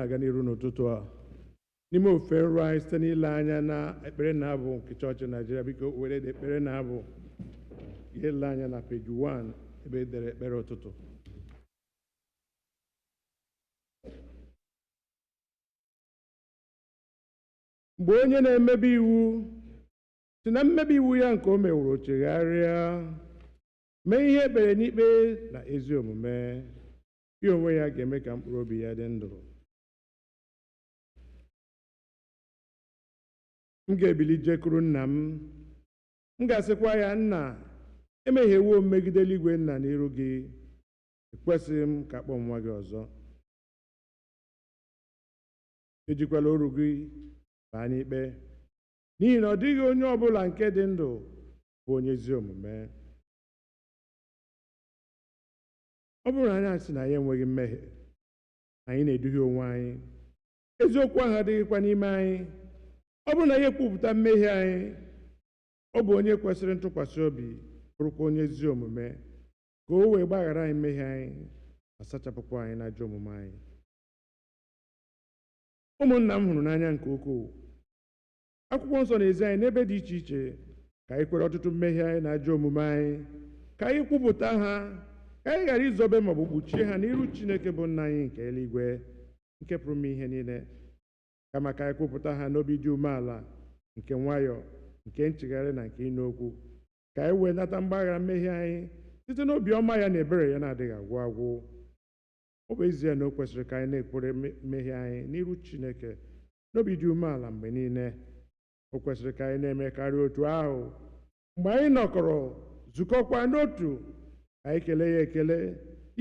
aga n'iru n'ụtụtụ a n'ime ofe nrụ anyị site n'ile anya na ekpere na-abụ nke chọọchị Naịjirịa. Biko were ekpere na-abụ ihe ile anya na peji 1 ebe edere ekpere ụtụtụ. Mgbe onye na-emebi iwu si na mmebi iwu ya nke o mewuru chegharịa mee ihe ekpere n'ikpe na ezi omume, ya onwe ya ga-eme ka mkpụrụ obi ya dị ndụ. M ga-ebili jekuru nna m ga-asịkwa ya, nna, emehiewo m megide eluigwe nna n'iru gị, ekwesịghị m ka akpọ nwa gị ọzọ. Ejikwala oru gị baa n'ikpe, n'ihi na ọ dịghị onye ọbụla nke dị ndụ bụ onye ezi omume. Ọ bụrụ na anyị asị na anyị enweghị mmehie, anyị na-eduhie onwe anyị, eziokwu ahụ adịghịkwa n'ime anyị. Ọ bụrụ na anyị ekwupụta mmehie anyị, ọ bụ onye kwesịrị ntụkwasị obi, bụrụkwa onye ezi omume, ka o wee gbaghara anyị mmehie anyị ma sachapụkwa anyị n'ajọ omume anyị. Ụmụnna m hụrụ n'anya nke ukwuu, akwụkwọ nsọ na-ezi anyị n'ebe dị iche iche ka anyị kwere ọtụtụ mmehie anyị na ajọ omume anyị, ka anyị kwupụta ha, ka anyị ghara izobe maọbụ kpuchie ha n'iru Chineke bụ nna anyị nke eluigwe, nke pụrụ ime ihe niile, kama ka anyị kwupụta ha n'obi dị umeala, nke nwayọọ, nke nchegharị na nke ịnụ okwu, ka anyị wee nata mgbaghara mmehie anyị site n'obi ọma ya na ebere ya na-adịghị agwụ agwụ. Ọ bụ ezie na o kwesịrị ka anyị na-ekpere mmehie anyị n'iru Chineke n'obi dị umeala mgbe niile. O kwesịrị ka anyị na-eme karịa otu ahụ mgbe anyị nọkọrọ zukọkwa n'otu, ka anyị kelee ya ekele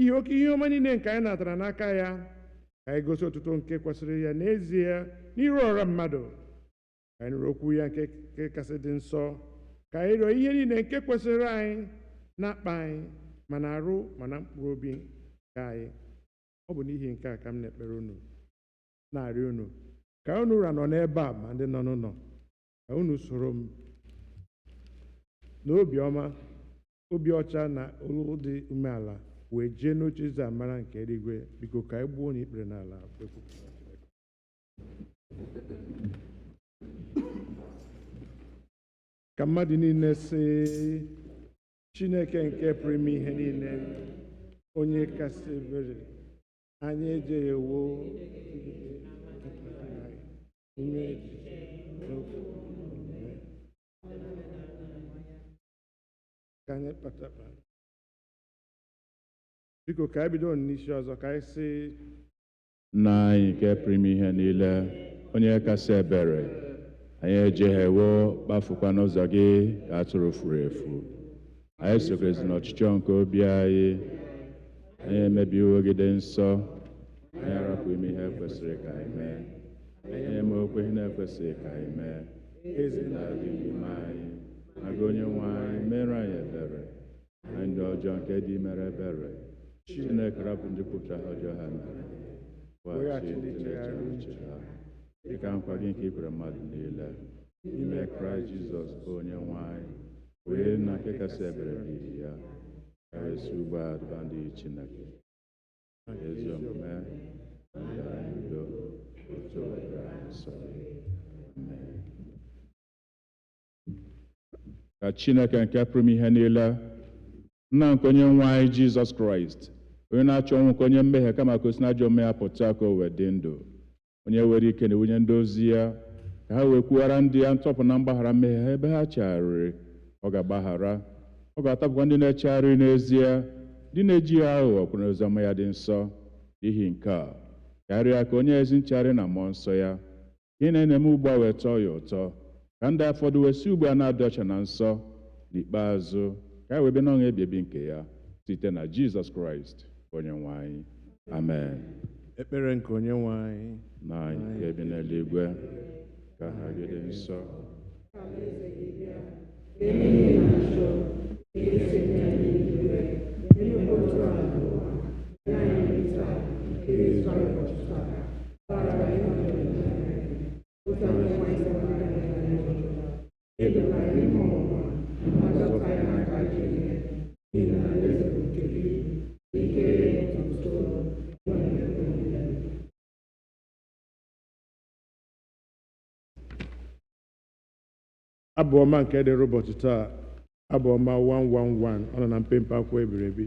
ihe oke ihe ọma niile nke anyị natara n'aka ya, ka anyị gosi otuto nke kwesịrị ya n'ezie n'iru ọra mmadụ, ka anyị nụrụ okwu ya nke kasị dị nsọ, ka anyị rịọ ihe niile nke kwesịrị anyị na-akpa anyị ma na arụ ma na mkpụrụ obi nke anyị. Ọ bụ n'ihi nke a ka m na-ekpere unu, na-arịọ unu ka unu nọ n'ebe a ma ndị nọ n'ụlọ, ka unu soro m n'obi ọma, obi ọcha na olu dị umeala wee jee n'oche eze amara nke eluigwe. Biko ka anyị gbuo n'ikpere n'ala kpekwupụta Chineke. Ka mmadụ niile sị, Chineke nke pụrụ ime ihe niile, onye kasị ebere, anyị ejeghewo ime echiche n'okwu omume. Ka anyị kpachapụ. Biko ka anyị bido n'isi ọzọ ka anyị sị, Nna anyị nke pụrụ ime ihe niile, onye kasị ebere, anyị ejeghewo kpafukwa n'ụzọ gị ka atụrụ furu efu. Anyị sokwezi n'ọchịchọ nke obi anyị, anyị emebiwo gị dị nsọ, anyị arapụ ime ihe kwesịrị ka anyị mee, anyị eme okwu ihe na-ekwesịghị ka anyị mee. Ezi na-adị n'ime anyị, na gị Onye-nwe anyị mere anyị ebere, anyị ndị ọjọọ nke dị mere ebere. Chineke rapụ ndị kwupụta ha ọjọọ ha mere, weghachi ndị chere uche ha, dịka nkwa gị nke ikwere mmadụ niile, n'ime Kraịst Jizọs bụ Onye-nwe anyị, wee na nke kasị ebere n'ihi ya, ka esi ugbu a dụba ndị Chineke ezi omume na udo, otu obodo anyị nsọ. Amen. Ka Chineke nke pụrụ ime ihe niile, Nna nke Onye-nwe anyị Jizọs Kraịst, onye na-achọ ọnwụ ka onye mmehie kama ka o si n'ajọ omume ya pụta ka o wee dị ndụ, onye were ike na wunye ndị ozi ya ka ha wee kwuwara ndị ya ntọpụ na mgbaghara mmehie ha ebe ha chegharịrị. Ọ ga-agbaghara, ọ ga-atapụkwa ndị na-echegharị n'ezie, ndị na-eji ya aghụghọ kwuru ozi ọma ya dị nsọ. N'ihi nke a, karịa ka onye ezi nchegharị na mmụọ nsọ ya, ka ị na-eme ugbu a wee tọọ ya ụtọ, ka ndị afọdụ wee si ugbu a na-adị ọcha na nsọ, n'ikpeazụ ka wee bịa n'ọṅụ ebi ebi nke ya, site na Jizọs Kraịst Onye-nwe anyị. Amen. ekpere nke Onye-nwe anyị. Na anyị nke bi n'eluigwe, ka aha gị dị nsọ, Abụ ọma nke dịrị ụbọchị taa, abụ ọma 111, ọ nọ na mpempe akwụkwọ ebiri ebi.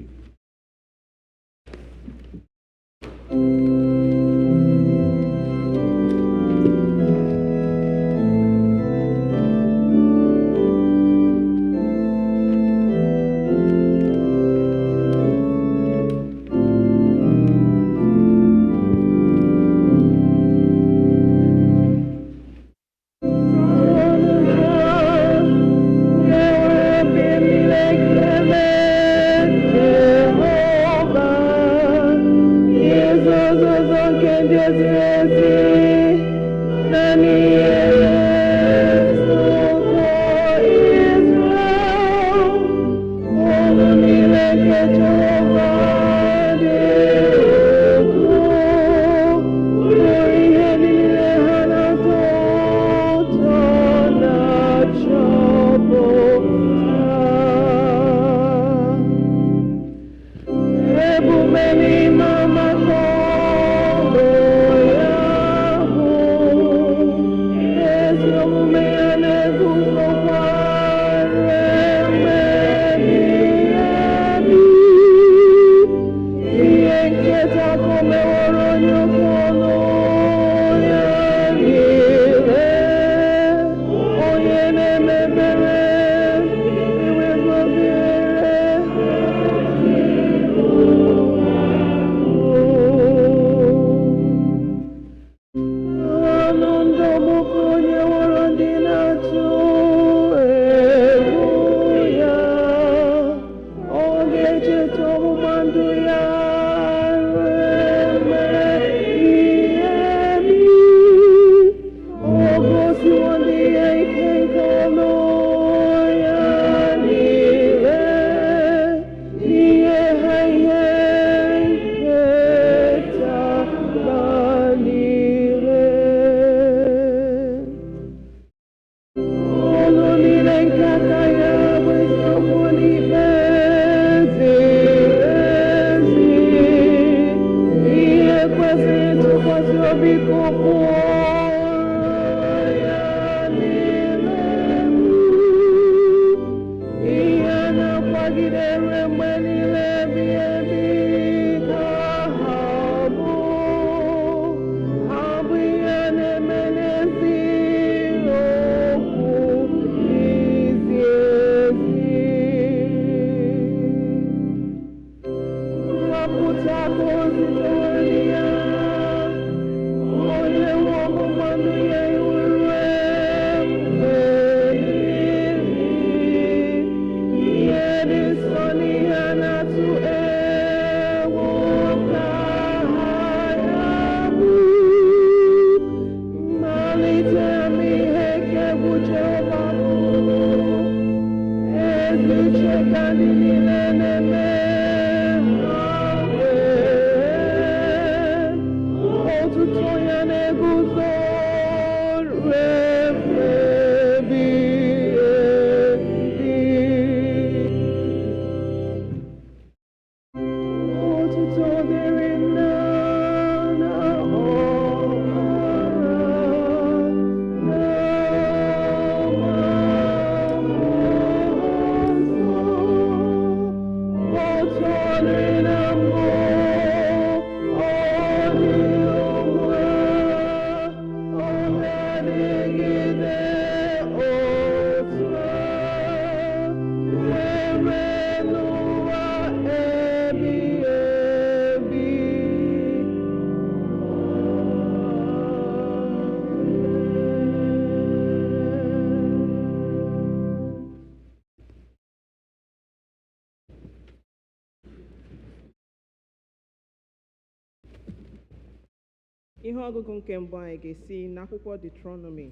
Ihe ọgụgụ nke mbụ anyị ga-esi n'akwụkwọ Deuternomy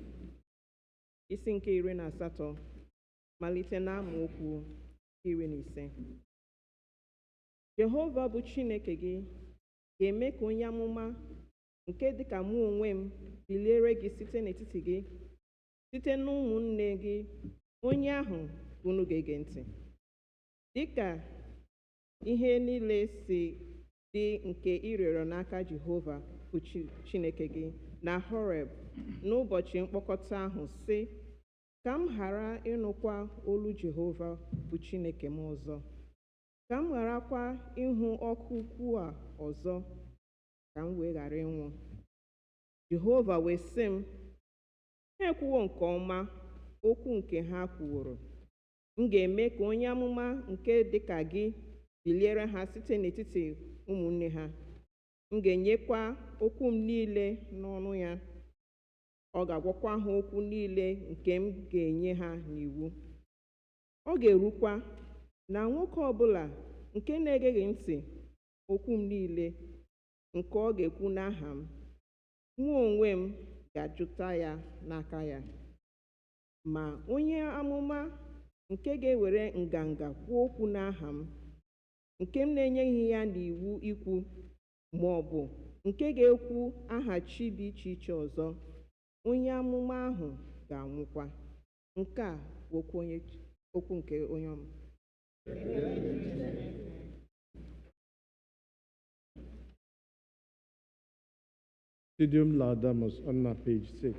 isi nke 18 malite n'amaokwu 15. Jehova bụ Chineke gị ga-eme ka onye amụma nke dịka mụ onwe m biliere gị site n'etiti gị, site n'ụmụnne gị, onye ahụ unu ga-ege ntị. Dịka ihe niile si dị nke ị rịọrọ n'aka Jehova bụ Chineke gị na Horeb n'ụbọchị mkpọkọta ahụ, sị, ka m ghara ịnụkwa olu Jehova bụ Chineke m ọzọ, ka m gharakwa ịhụ ọkụ ukwu a ọzọ, ka m wee ghara ịnwụ. Jehova wee sị m, ha ekwuwo nke ọma okwu nke ha kwuworo. M ga-eme ka onye amụma nke dịka gị biliere ha site n'etiti ụmụnne ha. M ga-enyekwa okwu m niile n'ọnụ ya. Ọ ga-agwakwa ha okwu niile nke m ga-enye ha n'iwu. Ọ ga-erukwa na nwoke ọbụla nke na-egeghị ntị okwu m niile nke ọ ga-ekwu n'aha m, mụ onwe m ga-ajụta ya n'aka ya. Ma onye amụma nke ga-ewere nganga kwuo okwu n'aha m, nke m na-enyeghị ya n'iwu ikwu, ma ọ bụ nke ga-ekwu aha chi dị iche iche ọzọ, onye amụma ahụ ga-anwụkwa. Nke a bụ okwu nke onye ọma. Deum Laudamus ENA, page 6.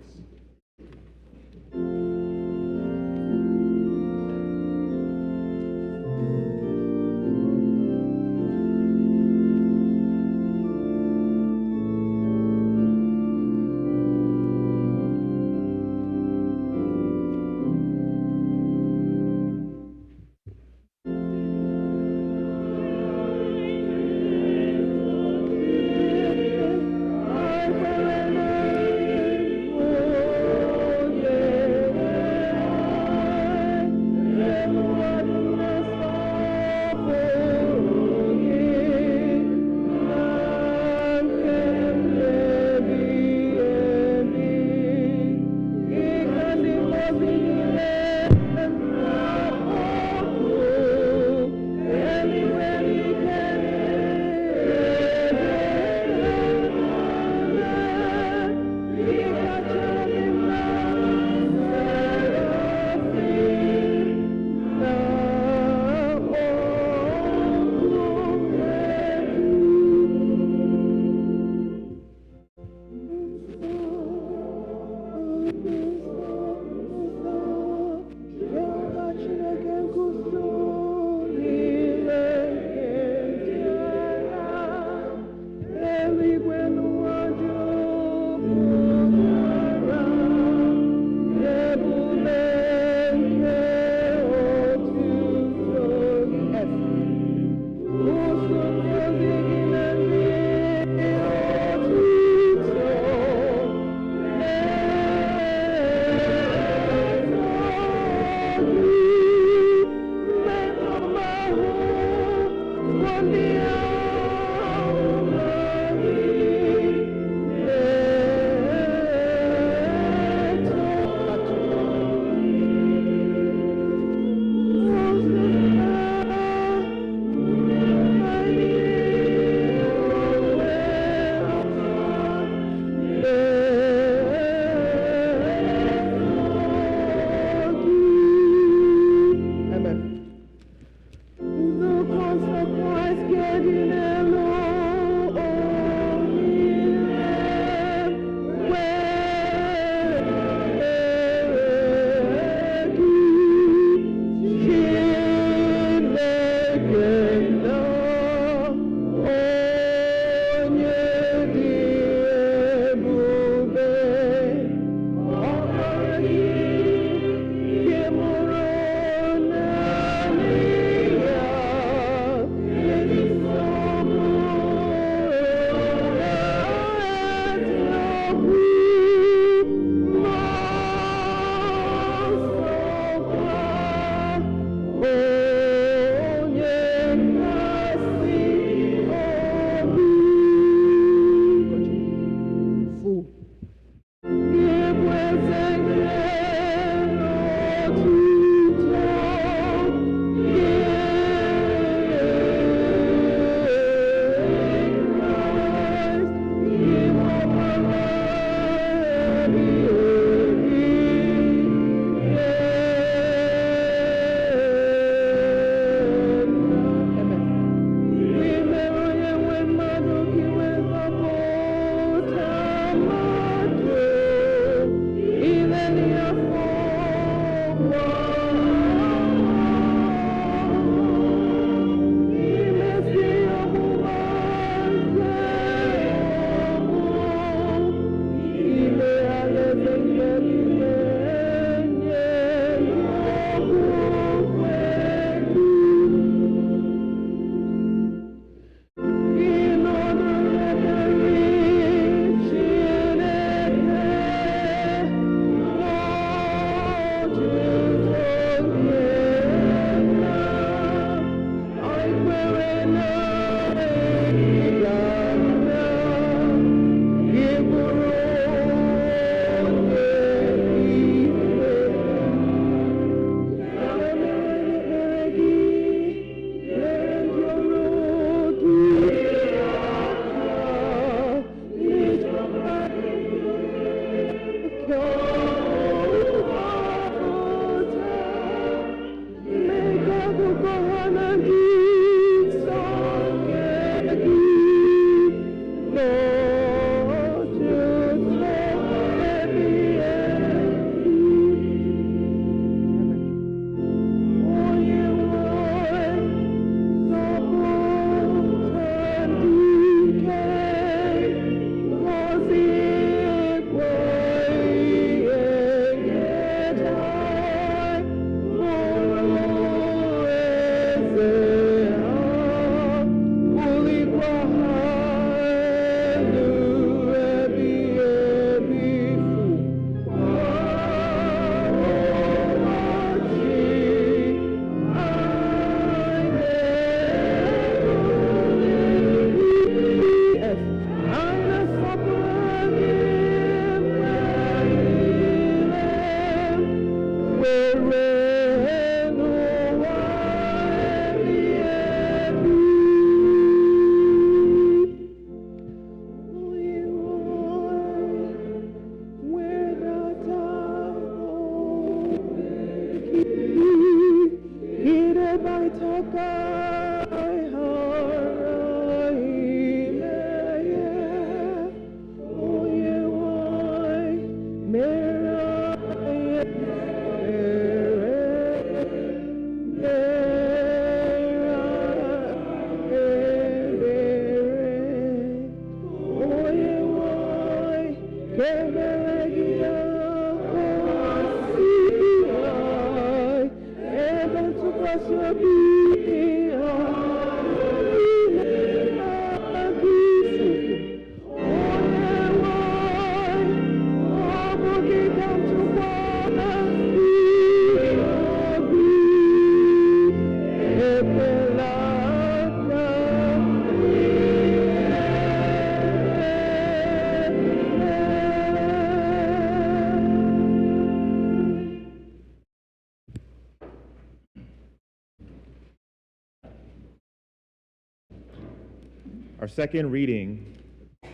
Our second reading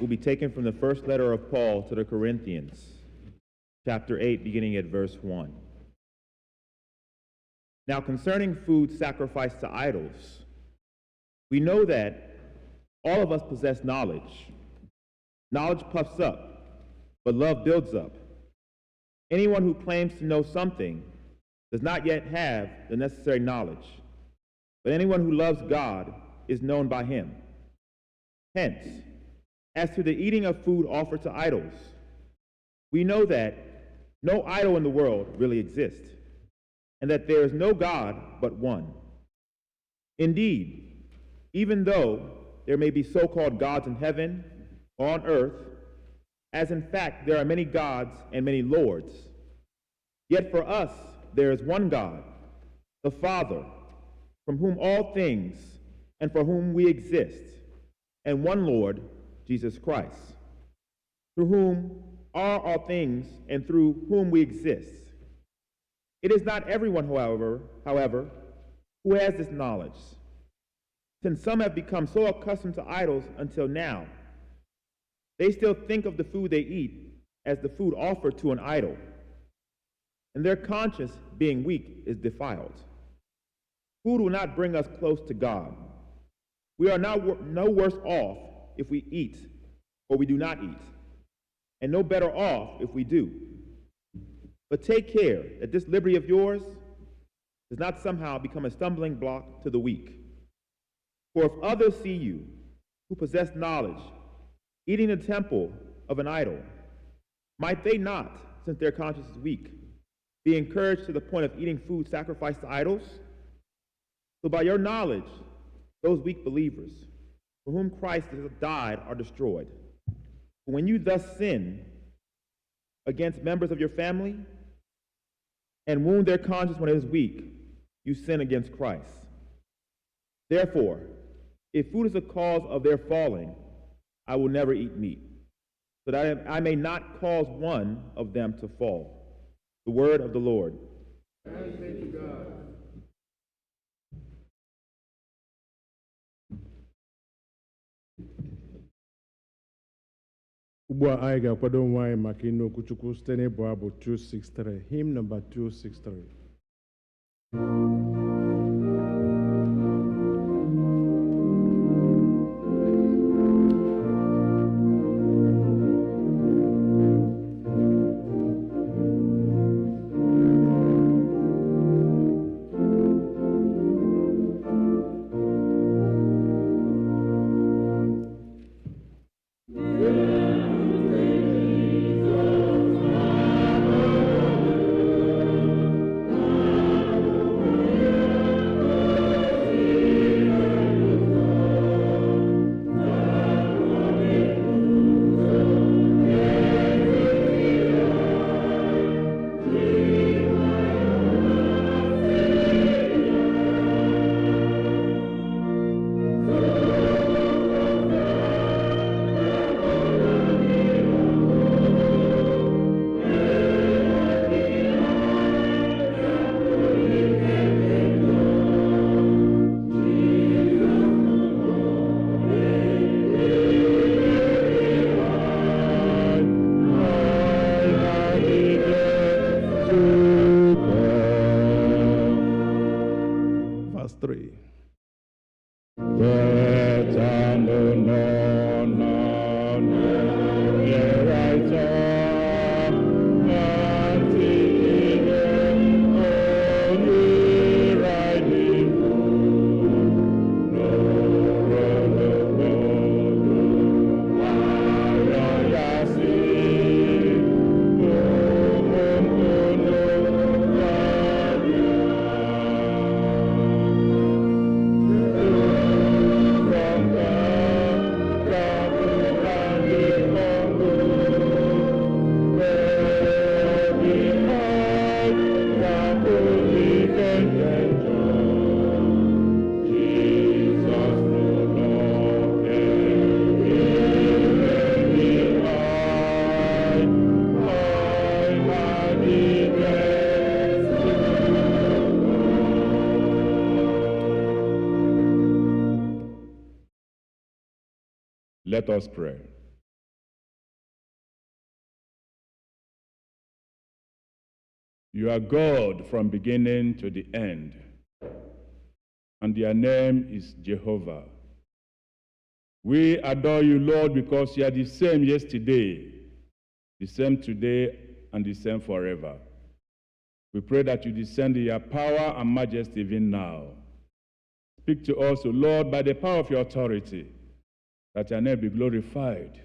will be taken from the first letter of Paul to the Corinthians, chapter 8, beginning at verse 1. Now concerning food sacrificed to idols, we know that all of us possess knowledge. Knowledge puffs up, but love builds up. Anyone who claims to know something does not yet have the necessary knowledge, but anyone who loves God is known by him. Hence, as to the eating of food offered to idols, we know that no idol in the world really exists, and that there is no God but one. Indeed, even though there may be so-called gods in heaven or on earth, as in fact there are many gods and many lords, yet for us there is one God, the Father, from whom all things and for whom we exist, and one Lord, Jesus Christ, through whom are all things and through whom we exist. It is not everyone, however, who has this knowledge, since some have become so accustomed to idols until now, they still think of the food they eat as the food offered to an idol, and their conscience, being weak, is defiled. Food will not bring us close to God. We are no worse off if we eat or we do not eat, and no better off if we do. But take care that this liberty of yours does not somehow become a stumbling block to the weak. For if others see you, who possess knowledge, eating the temple of an idol, might they not, since their conscience is weak, be encouraged to the point of eating food sacrificed to idols? So by your knowledge, those weak believers, for whom Christ has died, are destroyed. But when you thus sin against members of your family and wound their conscience when it is weak, you sin against Christ. Therefore, if food is the cause of their falling, I will never eat meat, so that I may not cause one of them to fall. The word of the Lord. Thanks be to God. Ugbu a anyị ga-akwado onwe anyị maka ịnụ okwu Chukwu site n'ịbụ abụ 263, hymn number 263. 3. Let us pray. You are God from beginning to the end, and your name is Jehovah. We adore you, Lord, because you are the same yesterday, the same today, and the same forever. We pray that you descend in your power and majesty even now. Speak to us, O Lord, by the power of your authority, that your name be glorified.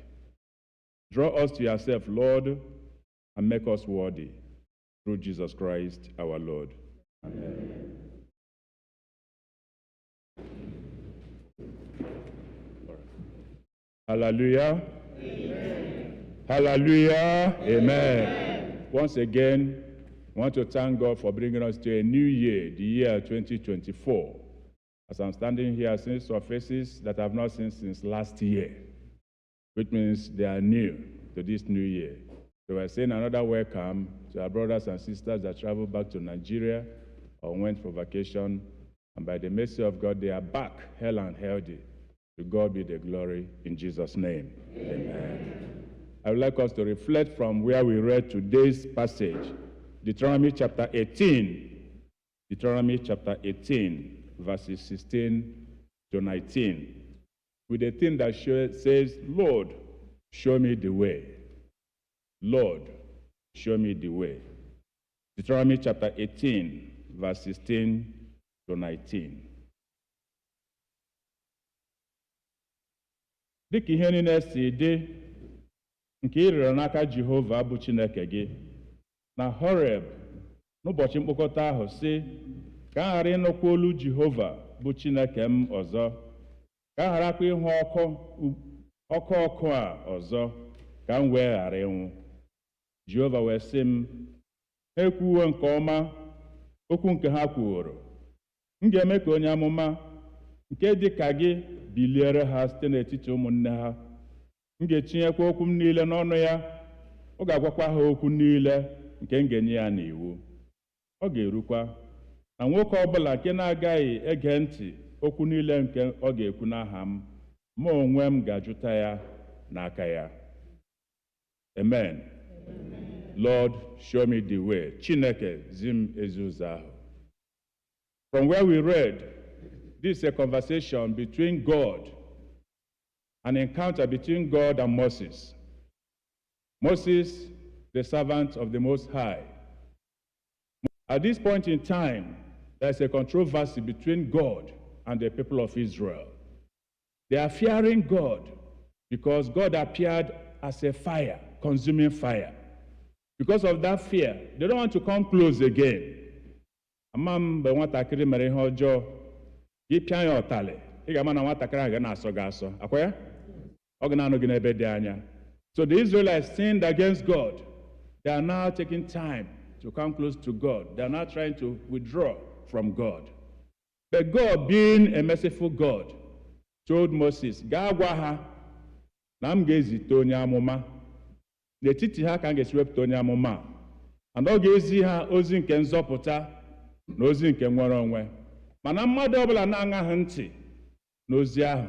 Draw us to yourself, Lord, and make us worthy. Through Jesus Christ, our Lord. Amen. Hallelujah. Amen. Hallelujah. Amen. Once again, I want to thank God for bringing us to a new year, the year 2024. As I'm standing here, I've seen some faces that I've not seen since last year, which means they are new to this new year. So we're saying another welcome to our brothers and sisters that traveled back to Nigeria or went for vacation. And by the mercy of God, they are back, hale and healthy. To God be the glory in Jesus' name. Amen. I would like us to reflect from where we read today's passage, Deuteronomy chapter 18. Deuteronomy chapter 18. Verses 16 to 19, with a theme that says, Lord, show me the way. Lord, show me the way. Deuteronomy chapter 18, verse 16 to 19. Dịka ihe niile si dị nke ị rịọrọ n'aka Jehova bụ Chineke gị na Horeb n'ụbọchị mkpokọta ahụ sị, ka a ghara ịnụkwa olu Jehova bụ Chineke m ọzọ, ka a gharakwa ịhụ ọkụ a ọzọ, ka m wee ghara ịnwụ. Jehova wee sị m, ha ekwuwo nke ọma okwu nke ha kwuworo. M ga-eme ka onye amụma nke dị ka gị biliere ha site n'etiti ụmụnne ha. M ga-etinyekwa okwu m niile n'ọnụ ya. Ọ ga-agwakwa ha okwu niile nke m ga-enye ya n'iwu. Ọ ga-erukwa na nwoke ọbụla nke na-agaghị ege ntị okwu niile nke ọ ga-ekwu n'aha m, ma onwe m ga-ajụta ya n'aka ya. Amen. Lord, show me the way. Chineke, zi m ezi ụzọ ahụ. From where we read, this is a conversation between God, an encounter between God and Moses. Moses, the servant of the Most High. At this point in time, there's a controversy between God and the people of Israel. They are fearing God because God appeared as a fire, consuming fire. Because of that fear, they don't want to come close again. Amam be nwatakịrị mere ihe ọjọọ, gị pịa ya ọtalị, ị ga-ama na nwatakịrị ahụ ga na-asọ gị asọ. Akwa ya? Ọ ga na-anọ gị n'ebe dị anya. So the Israelites sinned against God. They are now taking time to come close to God. They are not trying to withdraw from God. But God, being a merciful God, told Moses, gaa gwa ha na m ga-ezite onye amụma. N'etiti ha ka m ga-esiwepụta onye amụma. And ọ ga-ezi ha ozi nke nzọpụta na ozi nke nwere onwe. Mana mmadụ ọbụla na-aṅaghị ntị n'ozi ahụ,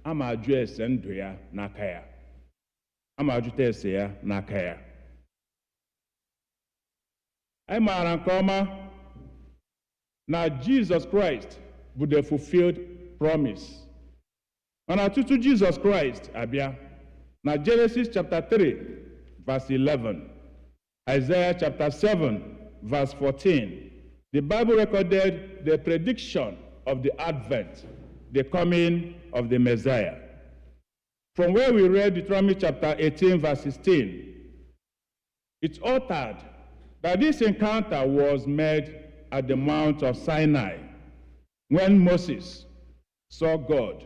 a ma ajụ ese ndụ ya n'aka ya. A ma ajụta ese ya n'aka ya. Anyị maara nke ọma na Jesus Christ bụ the fulfilled promise. Mana tutu Jesus Christ abịa, na Genesis chapter 3, verse 11, Isaiah chapter 7, verse 14, the Bible recorded the prediction of the advent, the coming of the Messiah. From where we read Deuteronomy chapter 18, verse 16, it's uttered that this encounter was made at the Mount of Sinai when Moses saw God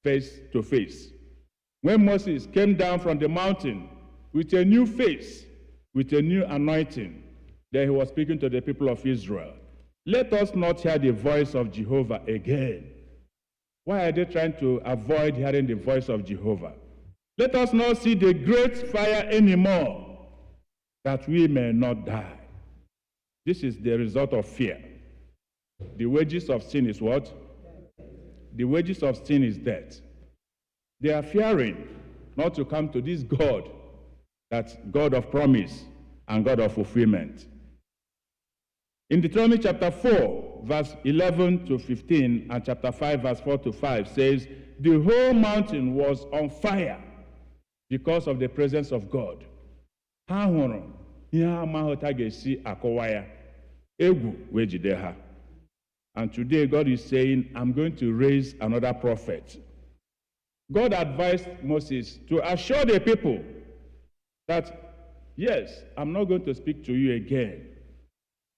face to face. When Moses came down from the mountain with a new face, with a new anointing, then he was speaking to the people of Israel. Let us not hear the voice of Jehovah again. Why are they trying to avoid hearing the voice of Jehovah? Let us not see the great fire anymore, that we may not die. This is the result of fear. The wages of sin is what? The wages of sin is death. They are fearing not to come to this God, that's God of promise and God of fulfillment. In Deuteronomy chapter 4, verse 11 to 15, and chapter 5, verse 4 to 5 says, the whole mountain was on fire because of the presence of God. Ha hụrụ ihe amahụta ga-esi akọwa ya, egwu wee jide ha. And today God is saying, I'm going to raise another prophet. God advised Moses to assure the people that, yes, I'm not going to speak to you again.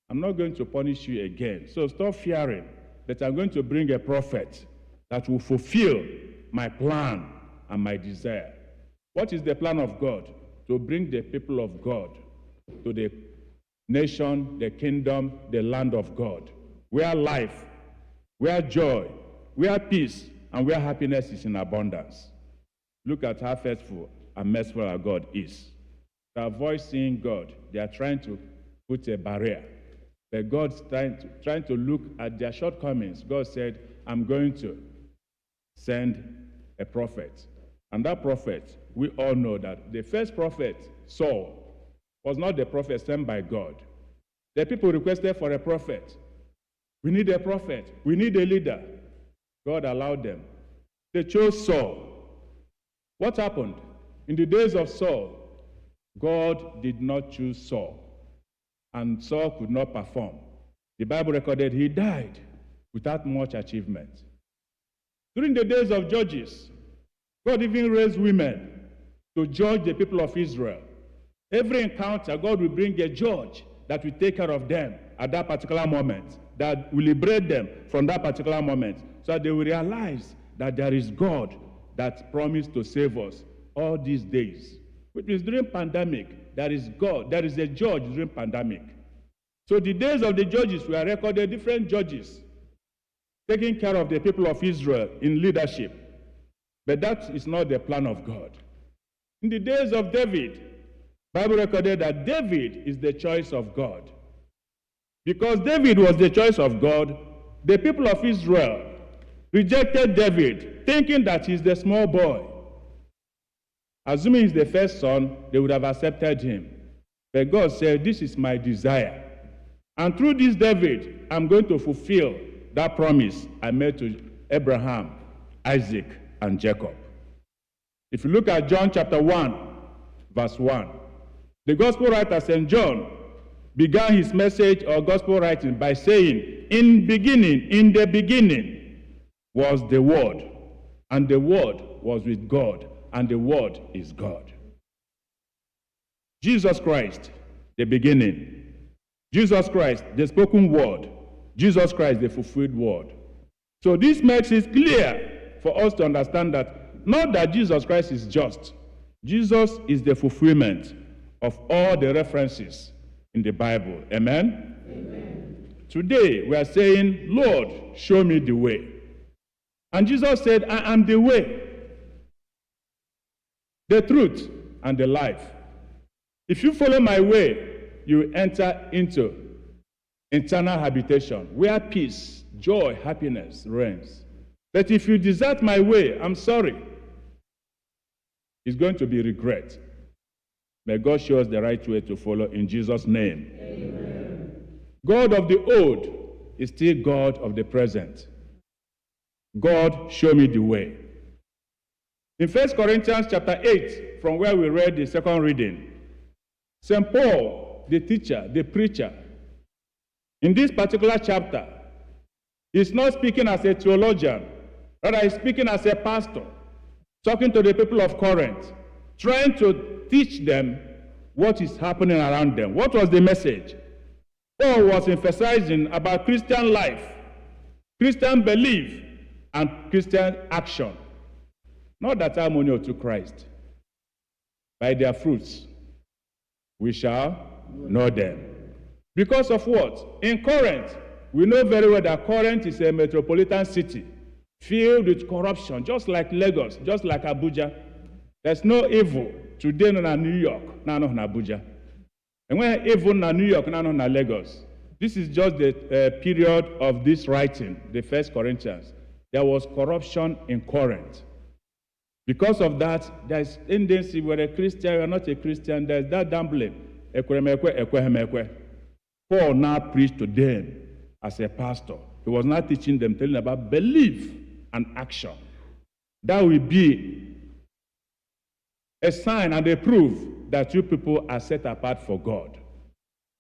I'm not going to punish you again. So stop fearing that I'm going to bring a prophet that will fulfill my plan and my desire. What is the plan of God? To bring the people of God to the nation, the kingdom, the land of God, where life, where joy, where peace, and where happiness is in abundance. Look at how faithful and merciful our God is. To avoid seeing God, they are trying to put a barrier. But God's trying to look at their shortcomings. God said, I'm going to send a prophet. And that prophet, we all know that the first prophet, Saul, was not the prophet sent by God. The people requested for a prophet. We need a prophet. We need a leader. God allowed them. They chose Saul. What happened? In the days of Saul, God did not choose Saul, and Saul could not perform. The Bible recorded he died without much achievement. During the days of Judges, God even raised women to judge the people of Israel. Every encounter, God will bring a judge that will take care of them at that particular moment, that will liberate them from that particular moment, so that they will realize that there is God that promised to save us all these days. Which means during pandemic, there is God, there is a judge during pandemic. So the days of the judges were recorded, different judges taking care of the people of Israel in leadership. But that is not the plan of God. In the days of David, Bible recorded that David is the choice of God. Because David was the choice of God, the people of Israel rejected David, thinking that he's the small boy. Assuming he's the first son, they would have accepted him. But God said, this is my desire. And through this David, I'm going to fulfill that promise I made to Abraham, Isaac, and Jacob. If you look at John chapter 1, verse 1, the gospel writer St. John began his message or gospel writing by saying, in the beginning was the Word, and the Word was with God, and the Word is God. Jesus Christ, the beginning. Jesus Christ, the spoken word. Jesus Christ, the fulfilled word. So this makes it clear for us to understand that not that Jesus Christ is just. Jesus is the fulfillment of all the references in the Bible. Amen? Amen. Today we are saying, Lord, show me the way. And Jesus said, I am the way, the truth, and the life. If you follow my way, you enter into eternal habitation, where peace, joy, happiness reigns. But if you desert my way, I'm sorry, it's going to be regret. May God show us the right way to follow in Jesus' name. Amen. God of the old is still God of the present. God, show me the way. In 1 Corinthians chapter 8, from where we read the second reading, St. Paul, the teacher, the preacher, in this particular chapter, is not speaking as a theologian, rather he's speaking as a pastor, talking to the people of Corinth, trying to teach them what is happening around them. What was the message? Paul was emphasizing about Christian life, Christian belief, and Christian action. Not that harmony to Christ. By their fruits, we shall know them. Because of what? In Corinth, we know very well that Corinth is a metropolitan city filled with corruption, just like Lagos, just like Abuja. There's no evil today in New York, no in Abuja. And when evil in New York, no in Lagos. This is just the period of this writing, the 1 Corinthians. There was corruption in Corinth. Because of that, there's tendency where a Christian or not a Christian, there's that dumbling. Paul now preached to them as a pastor. He was not teaching them, telling them about belief and action. That will be a sign and a proof that you people are set apart for God.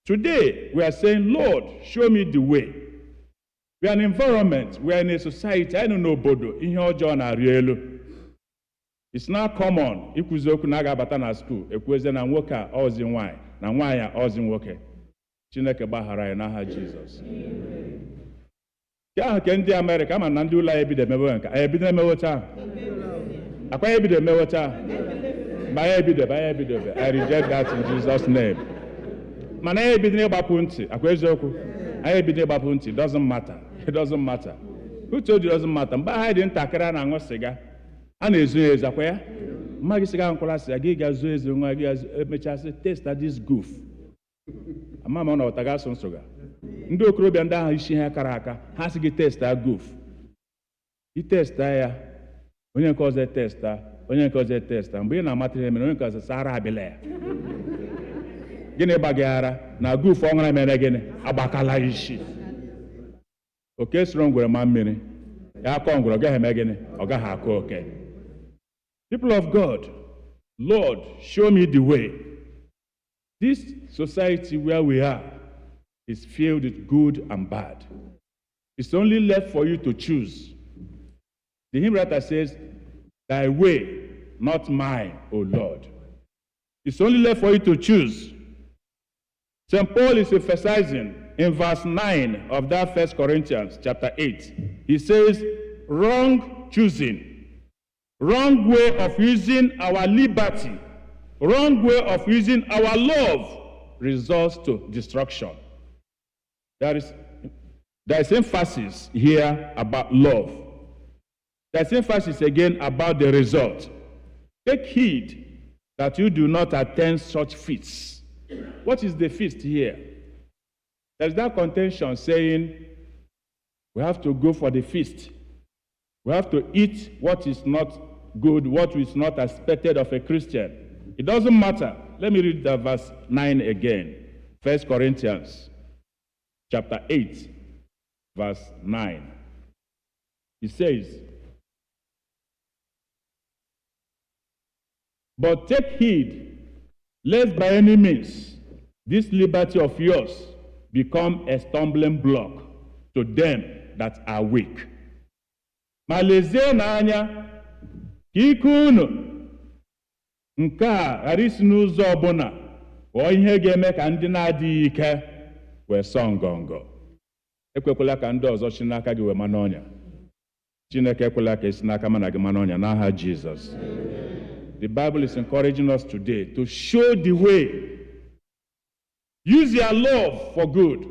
Today, we are saying, Lord, show me the way. We are in an environment, we are in a society, I don't know, Bodo, in your John Arielu. It's not common. Ikuzoku nagabata na school. Ekweze na nwoke a ozi nwanyị, na nwanyị a ozi nwoke. Chineke Ngbaghara ya n'aha Jesus. Ya ke ndị America ma na ndị ụlọ ebido emewe nka. Ebido emewe taa. Akwa ebido emewe taa. Ba ebido. I reject that in Jesus' name. Mana ebido ịgbapụ ntị. Akwa eziokwu. Ebido ịgbapụ ntị. Doesn't matter. It doesn't matter. Who told you it doesn't matter? Mgbe ha dị ntakịrị na-aṅụ siga. A na-ezo ezo akwa ya. Mmadụ siga nkwụla siga gị ga-zo ezo nwa gị emechasị test this goof. Ama ma ọ na ọtaga asụ nsụga. Ndị okorobịa ndị ahụ isi ha kara aka ha sị gị testa goof. I testa ya. Onye nke ọzọ testa. Onye nke ọzọ testa. Mgbe ị na-amata ihe mere onye nke ọzọ sara abịla ya. Gịnị Ngbaghara na goof ọṅụra mere gịnị agbakala isi. Oke soro ngwere ma mmiri. Ya akọ ngwere ọ gaghị eme gịnị ọ gaghị akọ oke. People of God, Lord, show me the way. This society where we are is filled with good and bad. It's only left for you to choose. The hymn writer says, thy way, not mine, O Lord. It's only left for you to choose. St. Paul is emphasizing in verse 9 of that 1 Corinthians chapter 8. He says, wrong choosing. Wrong way of using our liberty, wrong way of using our love results to destruction. There is emphasis here about love. There's emphasis again about the result. Take heed that you do not attend such feasts. What is the feast here? There's that contention saying we have to go for the feast. We have to eat what is not good, what is not expected of a Christian. It doesn't matter. Let me read the verse 9 again. 1 Corinthians chapter 8, verse 9. It says, but take heed, lest by any means this liberty of yours become a stumbling block to them that are weak. Ma lezie n'anya ka ike unu nke a ghara isi n'ụzọ ọbụla ghọọ ihe ga-eme ka ndị na-adịghị ike wee sọ ngọngọ. Ekwekwala ka ndị ọzọ si n'aka gị wee ma n'ọnya. Chineke ekwela ka esi n'aka mana gị ma n'ọnya n'aha Jesus. The Bible is encouraging us today to show the way. Use your love for good.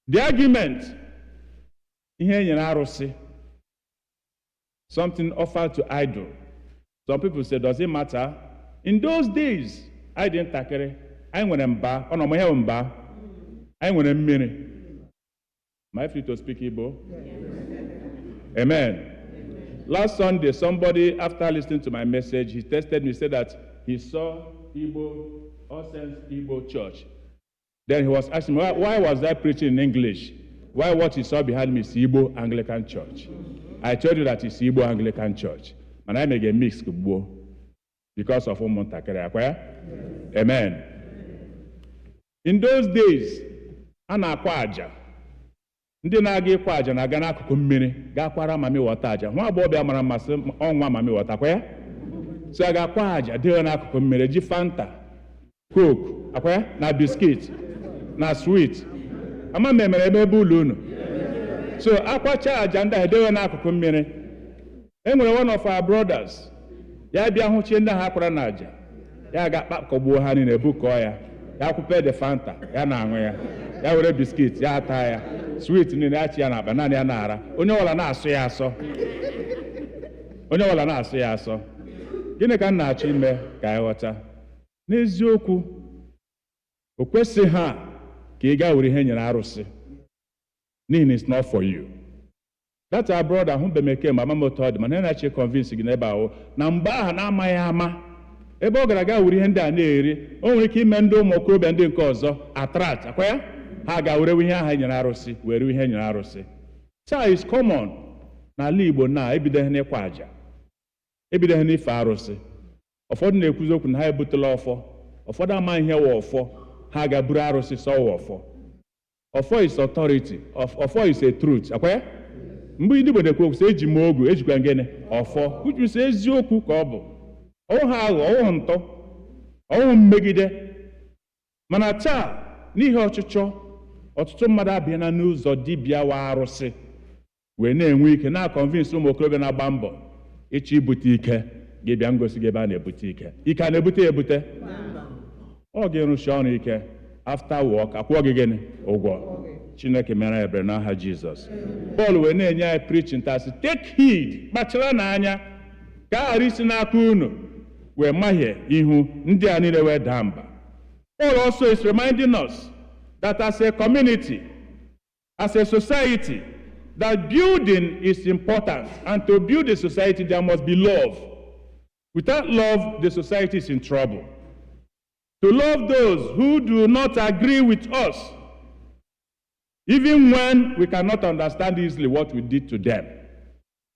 The argument, ihe nyere arụsị, something offered to idol. Some people say, does it matter? In those days, I didn't takere. I nwere mba, ọ nọ m ihe mba. I nwere mmiri. Am I free to speak Igbo? Yes. Amen. Last Sunday, somebody, after listening to my message, he texted me, said that he saw Igbo, All Saints Igbo Church. Then he was asking me, why was I preaching in English? Why what you saw behind me is Igbo Anglican Church. I told you that it's Igbo Anglican Church. And I make a mix because of Umuntakere. Amen. In those days, ana akwa aja. Ndị na-aga ịkwa aja na-aga n'akụkụ mmiri ga-akwara mami wọta aja. Nwa agbọghọ mara mmasị ọnwa mami wọta kwa ya. So a ga-akwa aja dịrị n'akụkụ mmiri ji Fanta, Coke, akwa ya na biskit na sweet. Ama memere ebe ụlọ unu. So akwacha aja ndị a dịrị n'akụkụ mmiri. E nwere one of our brothers. Ya bịa hụchie ndị ha akwara na aja. Ya ga-akpakọgbuo ha niile bukọọ ya. Ya kwupe de Fanta, ya na-aṅụ ya. Ya were biskit, ya ata ya. Sweet niile ya chi ya na-aba, naanị ya na-ara. Onye ọbụla na-asụ ya asọ. Onye ọbụla na-asụ ya asọ. Gịnị ka m na-achọ ime ka anyị ghọta? N'eziokwu, o kwesịghị ha ka ị gaa were ihe nyere arụsị. N'ihi na it's not for you. That's our brother who be meke mama motod man na che convince gị n'ebe ahụ na mgbe aha na-amaghị ama ebe ọ gara aga wuri ihe ndị a na-eri o nwere ike ime ndị ụmụ okorobịa ndị nke ọzọ attract akwa ya ha ga-were ihe aha nyere arụsị were ihe nyere arụsị. So is common n'ala Igbo na ebidoghị n'ịkwa aja ebidoghị n'ife arụsị. Ụfọdụ na-ekwuzi okwu na ha ebutela ọfọ, ụfọdụ amaghị ihe wụ ọfọ, ha ga-buru arụsị sọwa ọfọ. Ọfọ is authority, ọfọ is a truth akwa ya. Mgbe ndị Igbo na-ekwu okwu sị eji m ogu ejikwa ngene ọfọ uchu sị eziokwu ka ọ bụ ọwụ ha aghọ ọwụ ntọ ọwụ mmegide. Mana taa n'ihi ọchịchọ ọtụtụ mmadụ abịala n'ụzọ dibịa wa arụsị wee na-enwe ike na-akọnvinsi ụmụ okorobịa na-agba mbọ ịchọ ibute ike gị bịa ngosi gị ebe a na-ebute ike. Ike a na-ebute ebute ọ ga-erụsi ọrụ ike after work akwụọ gị gịnị ụgwọ. Chineke mere ebere n'aha Jizọs. Paul wee na-enye anyị preaching tasị take heed kpachara n'anya ka a ghara isi n'aka unu wee mahie ihu ndị a niile wee daa mba. Paul also is reminding us that as a community, as a society, that building is important, and to build a society there must be love. Without love, the society is in trouble. To love those who do not agree with us, even when we cannot understand easily what we did to them.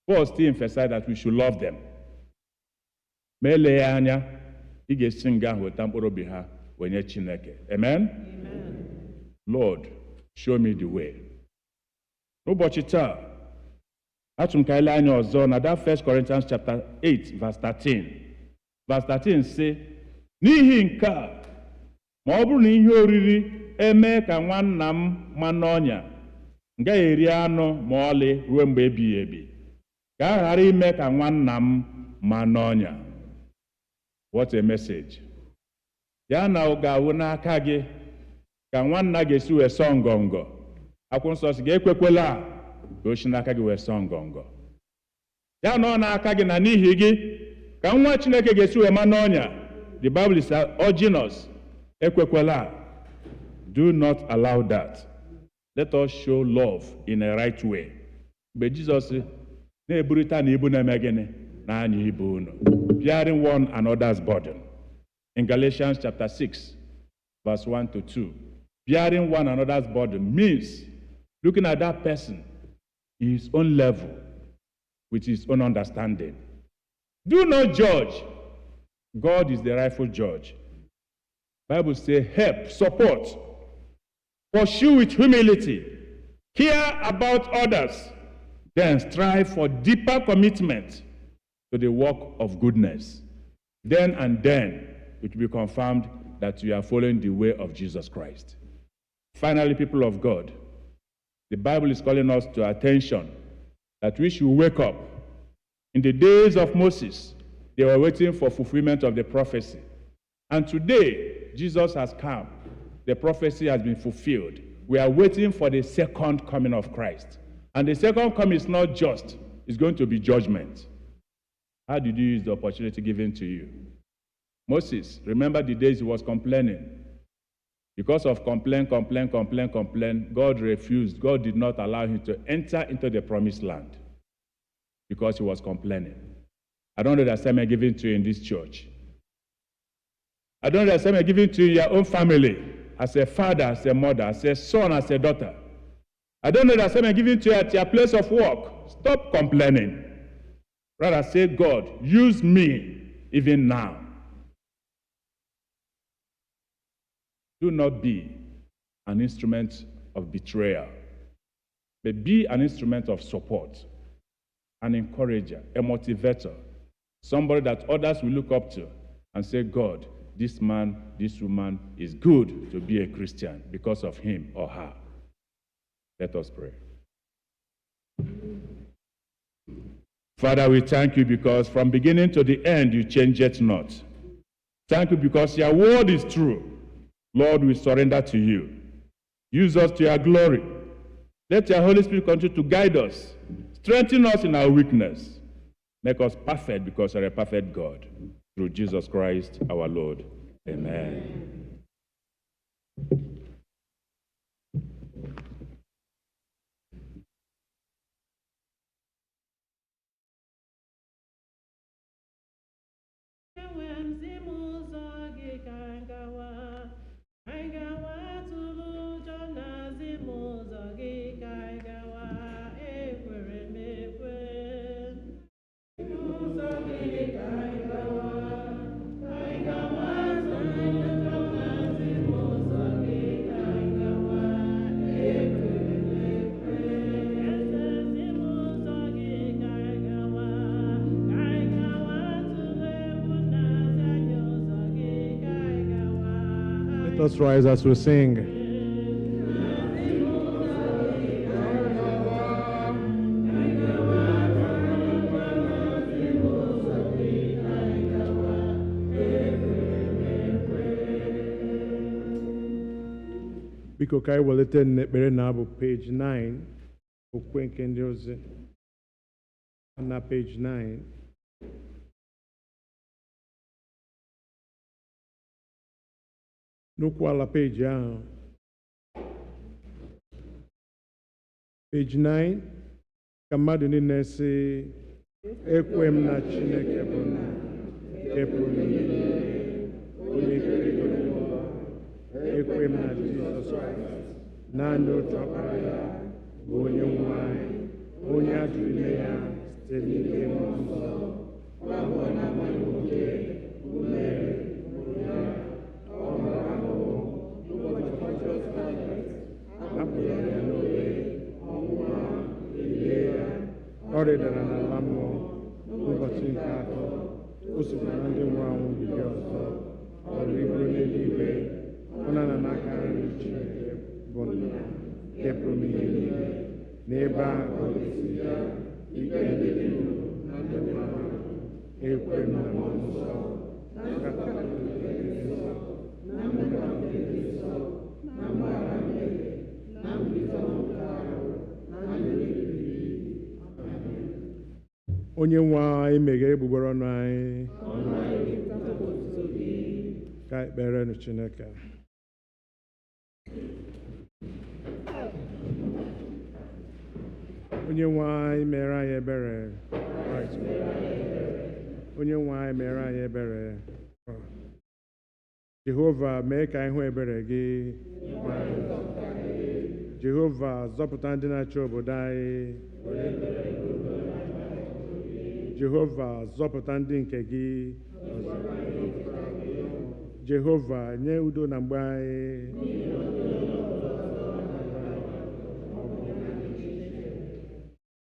Paul still emphasized that we should love them. Amen? Lord, show me the way. N'ụbọchị taa, achọrọ m ka ile anya ọzọ na that 1 Corinthians chapter 8 verse 13. Verse 13 say, n'ihi nke a, ma ọ bụrụ na ihe oriri eme ka nwanna m ma n'ọnya, m gaghị eri anụ ma ọlị ruo mgbe ebighị ebi, ka a ghara ime ka nwanna m ma n'ọnya. What a message. Ya na ọ ga-awụ n'aka gị ka nwanna ga-esi wee sọ ngọngọ. Akwụkwọ nsọ sị ga-ekwekwela ka o si n'aka gị wee sọ ngọngọ. Ya na ọ n'aka gị na n'ihi gị ka nwa Chineke ga-esi wee ma n'ọnya. The Bible is urging us, ekwekwela. Do not allow that. Let us show love in a right way. Mgbe Jizọs na-eburịta na ibu na-eme gịnị na anyị ibu unu, bearing one another's burden. In Galatians chapter 6, verse 1 to 2, bearing one another's burden means looking at that person in his own level, with his own understanding. Do not judge. God is the rightful judge. Bible says, help, support, pursue with humility, care about others, then strive for deeper commitment to the work of goodness. Then it will be confirmed that you are following the way of Jesus Christ. Finally, people of God, the Bible is calling us to attention that we should wake up. In the days of Moses, they were waiting for fulfillment of the prophecy. And today, Jesus has come. The prophecy has been fulfilled. We are waiting for the second coming of Christ. And the second coming is not just, it's going to be judgment. How did you use the opportunity given to you? Moses, remember the days he was complaining. Because of complaint, God refused. God did not allow him to enter into the promised land because he was complaining. I don't know the assignment given to you in this church. I don't know the assignment given to you in your own family, as a father, as a mother, as a son, as a daughter. I don't know the assignment given to you at your place of work. Stop complaining. Rather say, God, use me even now. Do not be an instrument of betrayal, but be an instrument of support, an encourager, a motivator, somebody that others will look up to and say, God, this man, this woman is good to be a Christian because of him or her. Let us pray. Father, we thank you because from beginning to the end, you change it not. Thank you because your word is true. Lord, we surrender to you. Use us to your glory. Let your Holy Spirit continue to guide us, strengthen us in our weakness. Make us perfect because you're a perfect God. Through Jesus Christ, our Lord. Amen. Let us rise as we sing. Biko ka anyị welite n'ekpere na-abụ page 9, okwe nke ndị ozi na page 9. N'okwu ala peji ahụ, page 9, ka mmadụ niile sị, ekwe m na Chineke bụ na nke pụrụ niile, onye kere ụwa, ekwe m na Jizọs Kraịst, naanị otu ọkpara ya, bụ onye nwe anyị, onye a jụrụ ime ya site n'ike mmụọ nsọ, ọ bụ na amaghị nwoke, umere, mụrụ ya, ọ mụrụ ahụhụ, n'ụbọchị Pọntiọs Pilat, hapụrụ ya n'obe, ọnwụnwa, elie ya, ọ rịdara n'ala mmụọ, n'ụbọchị nke atọ, o sikwa na ndị nwụrụ anwụ bilie ọzọ, ọ rịgoro n'eluigwe, ọ na-anọ n'aka nri Chineke bụ Nna nke pụrụ ihe niile, n'ebe ahụ ọ ga-esi bịa ikpe ndị dị ndụ na ndị nwụrụ anwụ. Ekwe m na mmụọ nsọ, na nkata nke dị nsọ, na mmekọ nke dị nsọ, na mgbaghara mmehie, na mbilite n'ọnwụ nke ahụ, na ndụ ebighị ebi. Amen. Onye nwe anyị meghere egbugbere ọnụ anyị, ka ekpere nụ Chineke. Onye nwe anyị mere anyị ebere. Onye nwe anyị mere anyị ebere. Jehova, mee ka anyị hụ ebere gị. Jehova, zọpụta ndị na-achị obodo anyị. Jehova, zọpụta ndị nke gị. Jehova, nye udo na mgbe anyị.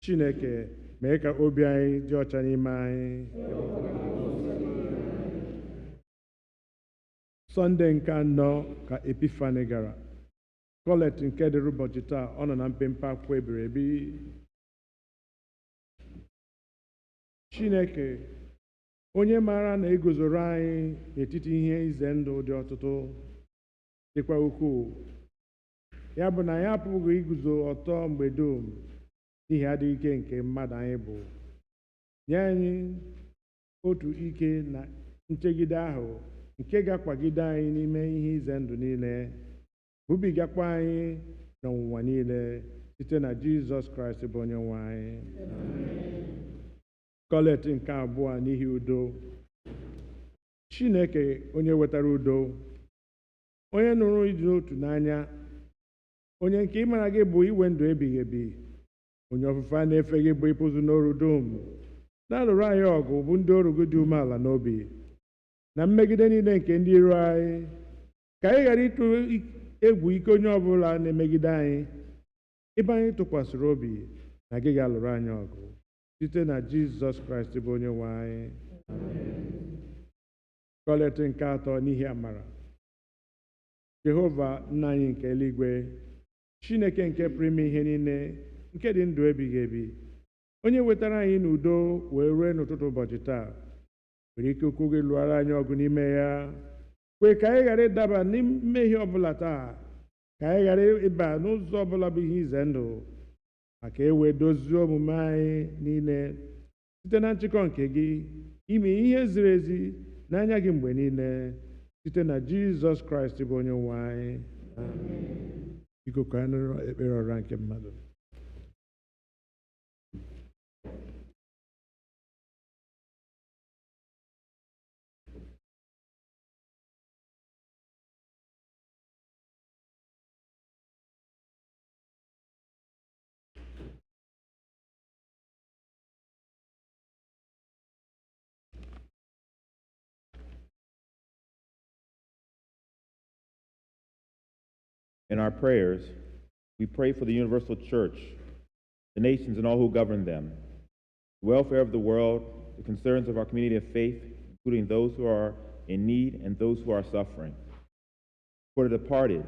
Chineke, mee ka obi anyị dị ọcha n'ime anyị. Sọnde nke anọ ka Epifani gara. Kọlet nke dịrị ụbọchị taa, ọ nọ na mpempe akwụkwọ ebiri ebi. Chineke, onye maara na eguzoro anyị n'etiti ihe ize ndụ dị ọtụtụ dịkwa ukwuu, ya bụ na anyị apụghị iguzo ọtọ mgbe dum n'ihi adịghị ike nke mmadụ anyị bụ. Nye anyị otu ike na nchegide ahụ nke ga-akwagide anyị n'ime ihe ize ndụ niile, bubigakwa anyị n'ọnwụnwa niile site na Jizọs Kraịst bụ onye nwe anyị. Kọlet nke abụọ, n'ihi udo. Chineke, onye wetara udo, onye nụrụ ịdị n'otu n'anya, onye nke ịmara gị bụ iwe ndụ ebighị ebi, onye ofufe a na-efe gị bụ ịpụzụ n'oru dum, na-alụrụ anyị ọgụ bụ ndị oru gị dị umeala n'obi, na mmegide niile nke ndị iro anyị, ka anyị ghara ịtụ egwu ike onye ọbụla na-emegide anyị, ebe anyị tụkwasịrị obi na gị ga-alụrụ anyị ọgụ site na Jizọs Kraịst bụ onye nwe anyị. Kọleti nke atọ n'ihi amara. Jehova nna anyị nke eluigwe, Chineke nke pụrụ ime ihe niile, nke dị ndụ ebighị ebi, onye wetara anyị n'udo wee rue n'ụtụtụ ụbọchị taa, nwere ike okwu gị lụọra anyị ọgụ n'ime ya, kwee ka anyị ghara ịdaba n'mmehie ọbụla taa, ka anyị ghara ịba n'ụzọ ọbụla bụ ihe ize ndụ, maka e wee dozie omume anyị niile site na nchịkọ nke gị, ime ihe ziri ezi n'anya gị mgbe niile, site na Jizọs Kraịst bụ onye nwe anyị. Biko ka anyị nụrụ ekpere ọra nke mmadụ. In our prayers, we pray for the universal church, the nations and all who govern them, the welfare of the world, the concerns of our community of faith, including those who are in need and those who are suffering. For the departed,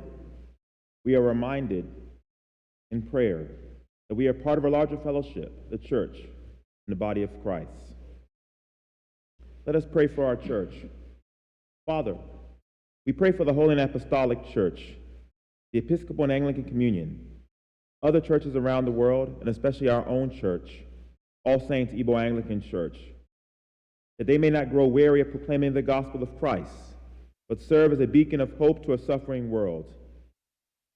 we are reminded in prayer that we are part of a larger fellowship, the church, and the body of Christ. Let us pray for our church. Father, we pray for the Holy and Apostolic Church, the Episcopal and Anglican Communion, other churches around the world, and especially our own church, All Saints Igbo Anglican Church, that they may not grow weary of proclaiming the gospel of Christ, but serve as a beacon of hope to a suffering world.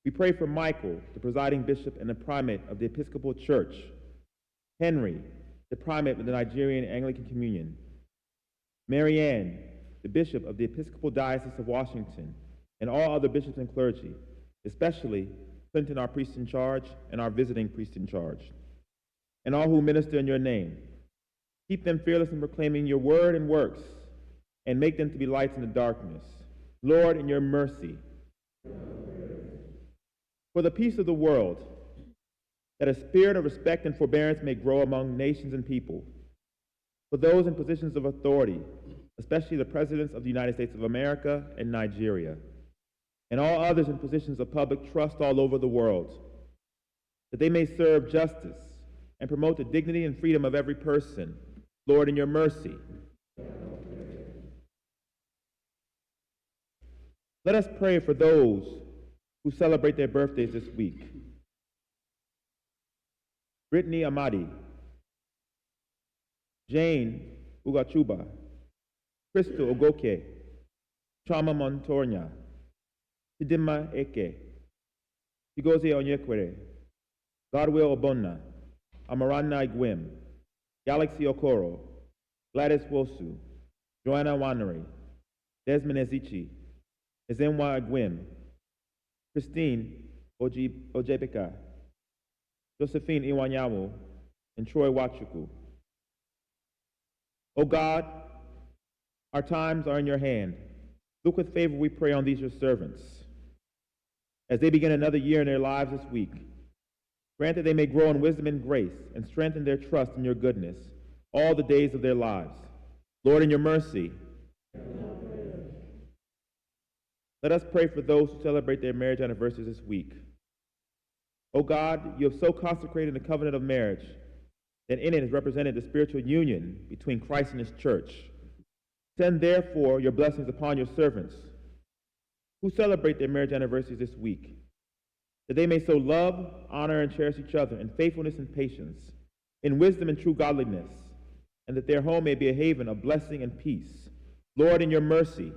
We pray for Michael, the presiding bishop and the primate of the Episcopal Church, Henry, the primate of the Nigerian Anglican Communion, Marianne, the bishop of the Episcopal Diocese of Washington, and all other bishops and clergy, especially Clinton, our priest in charge, and our visiting priest in charge, and all who minister in your name. Keep them fearless in proclaiming your word and works, and make them to be lights in the darkness. Lord, in your mercy, for the peace of the world, that a spirit of respect and forbearance may grow among nations and people, for those in positions of authority, especially the presidents of the United States of America and Nigeria, and all others in positions of public trust all over the world, that they may serve justice and promote the dignity and freedom of every person. Lord, in your mercy. Let us pray for those who celebrate their birthdays this week. Brittany Amadi, Jane Ugachuba, Crystal Ogoke, Chama Montornya, Chidima Eke, Chigozie Onyekwere, Godwill Obonna, Amarana Igwem, Galaxy Okoro, Gladys Wosu, Joanna Wannery, Desmond Ezichi, Ezenwa Igwem, Christine Ojebeka, Josephine Iwanyamu, and Troy Wachuku. O God, our times are in your hand. Look with favor, we pray, on these your servants. As they begin another year in their lives this week, grant that they may grow in wisdom and grace and strengthen their trust in your goodness all the days of their lives. Lord, in your mercy, let us pray for those who celebrate their marriage anniversaries this week. O God, you have so consecrated the covenant of marriage that in it is represented the spiritual union between Christ and his church. Send therefore your blessings upon your servants who celebrate their marriage anniversaries this week, that they may so love, honor, and cherish each other in faithfulness and patience, in wisdom and true godliness, and that their home may be a haven of blessing and peace. Lord, in your mercy.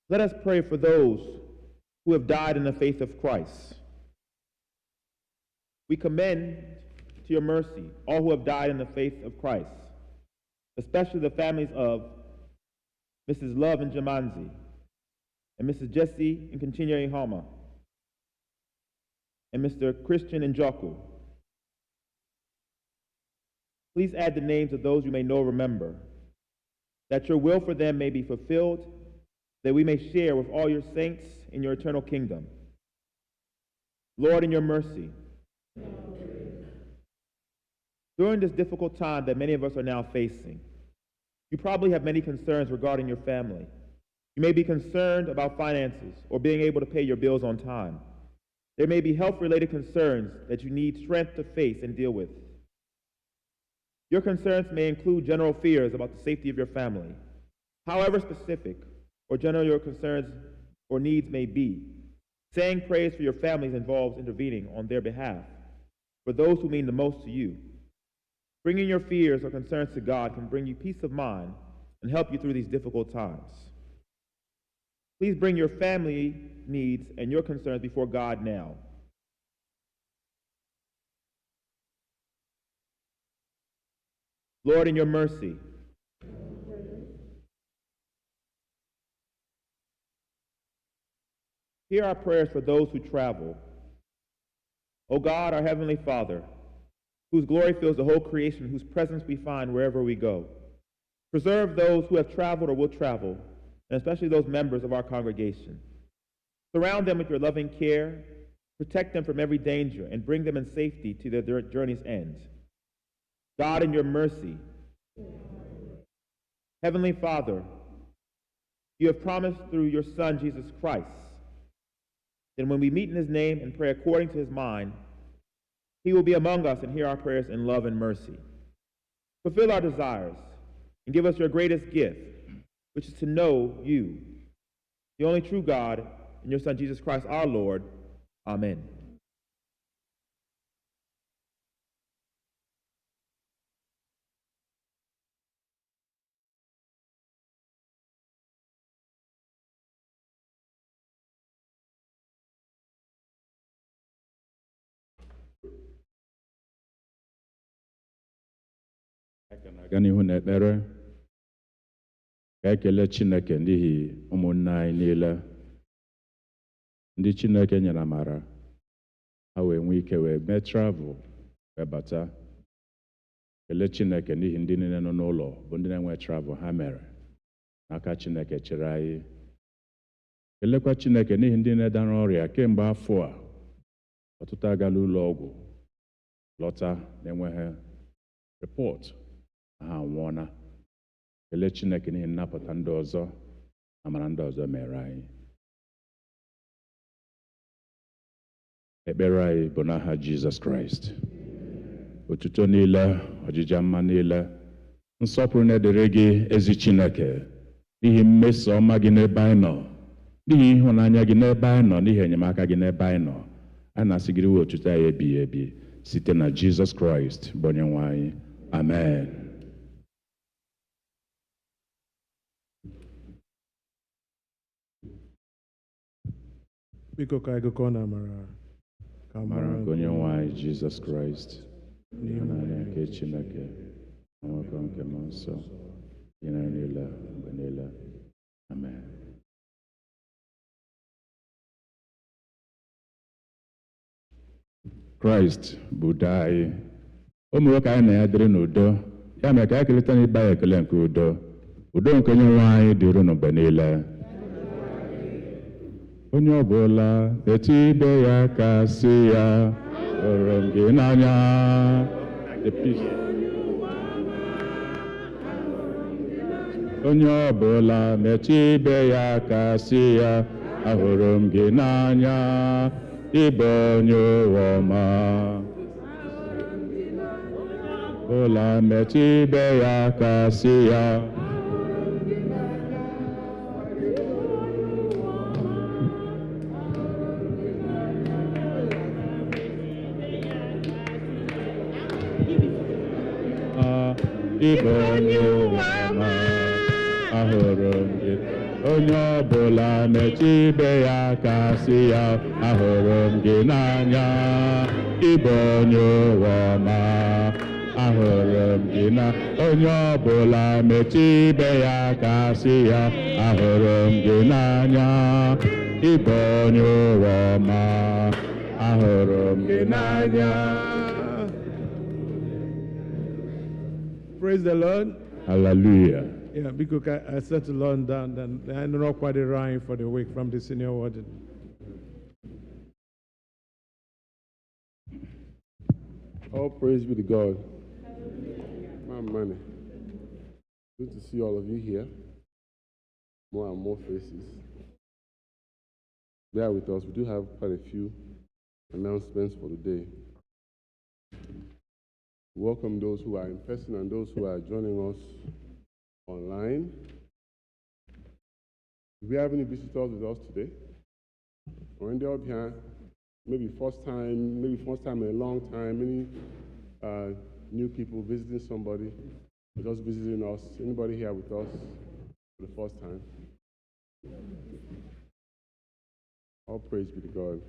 Let us pray for those who have died in the faith of Christ. We commend to your mercy all who have died in the faith of Christ, especially the families of Mrs. Love Njamanzi, and Mrs. Jessie Nkunchinyere Hama, and Mr. Christian Njoku. Please add the names of those you may know or remember, that your will for them may be fulfilled, that we may share with all your saints in your eternal kingdom. Lord, in your mercy, during this difficult time that many of us are now facing, you probably have many concerns regarding your family. You may be concerned about finances or being able to pay your bills on time. There may be health-related concerns that you need strength to face and deal with. Your concerns may include general fears about the safety of your family. However specific or general your concerns or needs may be, saying praise for your families involves intervening on their behalf for those who mean the most to you. Bringing your fears or concerns to God can bring you peace of mind and help you through these difficult times. Please bring your family needs and your concerns before God now. Lord, in your mercy, hear our prayers for those who travel. O God, our Heavenly Father, whose glory fills the whole creation, whose presence we find wherever we go. Preserve those who have traveled or will travel, and especially those members of our congregation. Surround them with your loving care, protect them from every danger, and bring them in safety to their journey's end. God, in your mercy, Heavenly Father, you have promised through your Son, Jesus Christ, that when we meet in his name and pray according to his mind, he will be among us and hear our prayers in love and mercy. Fulfill our desires and give us your greatest gift, which is to know you, the only true God, and your Son, Jesus Christ, our Lord. Amen. aga n'ihu n'ekpere ka ekele Chineke n'ihi ụmụnne anyị niile ndị Chineke nyere amara ha wee nwee ike wee mee travel wee bata. Kele Chineke n'ihi ndị niile nọ n'ụlọ bụ ndị na-enwe travel ha mere n'aka Chineke chere anyị. Kelekwa Chineke n'ihi ndị na-edara ọrịa kemgbe afọ a ọtụtụ agala ụlọ ọgwụ lọta na-enweghị report ha nwụọna. Kelee Chineke n'ihi nnapụta ndị ọzọ amara ndị ọzọ mere anyị. Ekpere anyị bụ n'aha Jizọs Kraịst. Otuto niile, ọjịja mma niile, nsọpụrụ na-edere gị ezi Chineke n'ihi mmeso ọma gị n'ebe anyị nọ, n'ihi ịhụnanya gị n'ebe anyị nọ, n'ihi enyemaka gị n'ebe anyị nọ. Anyị na-asị gị riwe otuto anyị ebighị ebi site na Jizọs Kraịst bụ Onye-nwe anyị. Amen. Biko ka anyị gụkọọ na amara ka Amara nke Onye-nwe anyị Jizọs Kraịst, ịhụnanya nke Chineke, na nwekọ nke Mmụọ Nsọ, dị na anyị niile mgbe niile. Amen. Kraịst bụ udo anyị. O mere ka anyị na ya dịrị n'udo, ya mere ka anyị keleta n'ibe anyị ekele nke udo. Udo nke Onye-nwe anyị dịrị unu mgbe niile. Onye ọbụla etu ibe ya ka sị ya, hụrụ m gị n'anya. Onye ọbụla metụ ibe ya ka sị ya, ahụrụ m gị n'anya, ịbụ onye ụwa ọma. Ọbụla metụ ibe ya ka sị ya, ịbụ onye ụwa ọma, ahụrụ m gị. Onye ọbụla metụ ibe ya ka sị ya, ahụrụ m gị n'anya, ịbụ onye ụwa ọma, ahụrụ m gị na onye ọbụla mechi ibe ya ka sị ya ahụrụ m gị n'anya ịbụ onye ụwa ọma ahụrụ m gị n'anya. Praise the Lord. Hallelujah. Yeah, because I settled on down, then I know quite a rhyme for the week from the senior warden. All praise be to God. My money. Good to see all of you here. More and more faces. Bear with us. We do have quite a few announcements for the day. Welcome those who are in person and those who are joining us online. Do we have any visitors with us today? Or in the up here? Maybe first time in a long time. Any new people visiting somebody, or just visiting us? Anybody here with us for the first time? All praise be to God.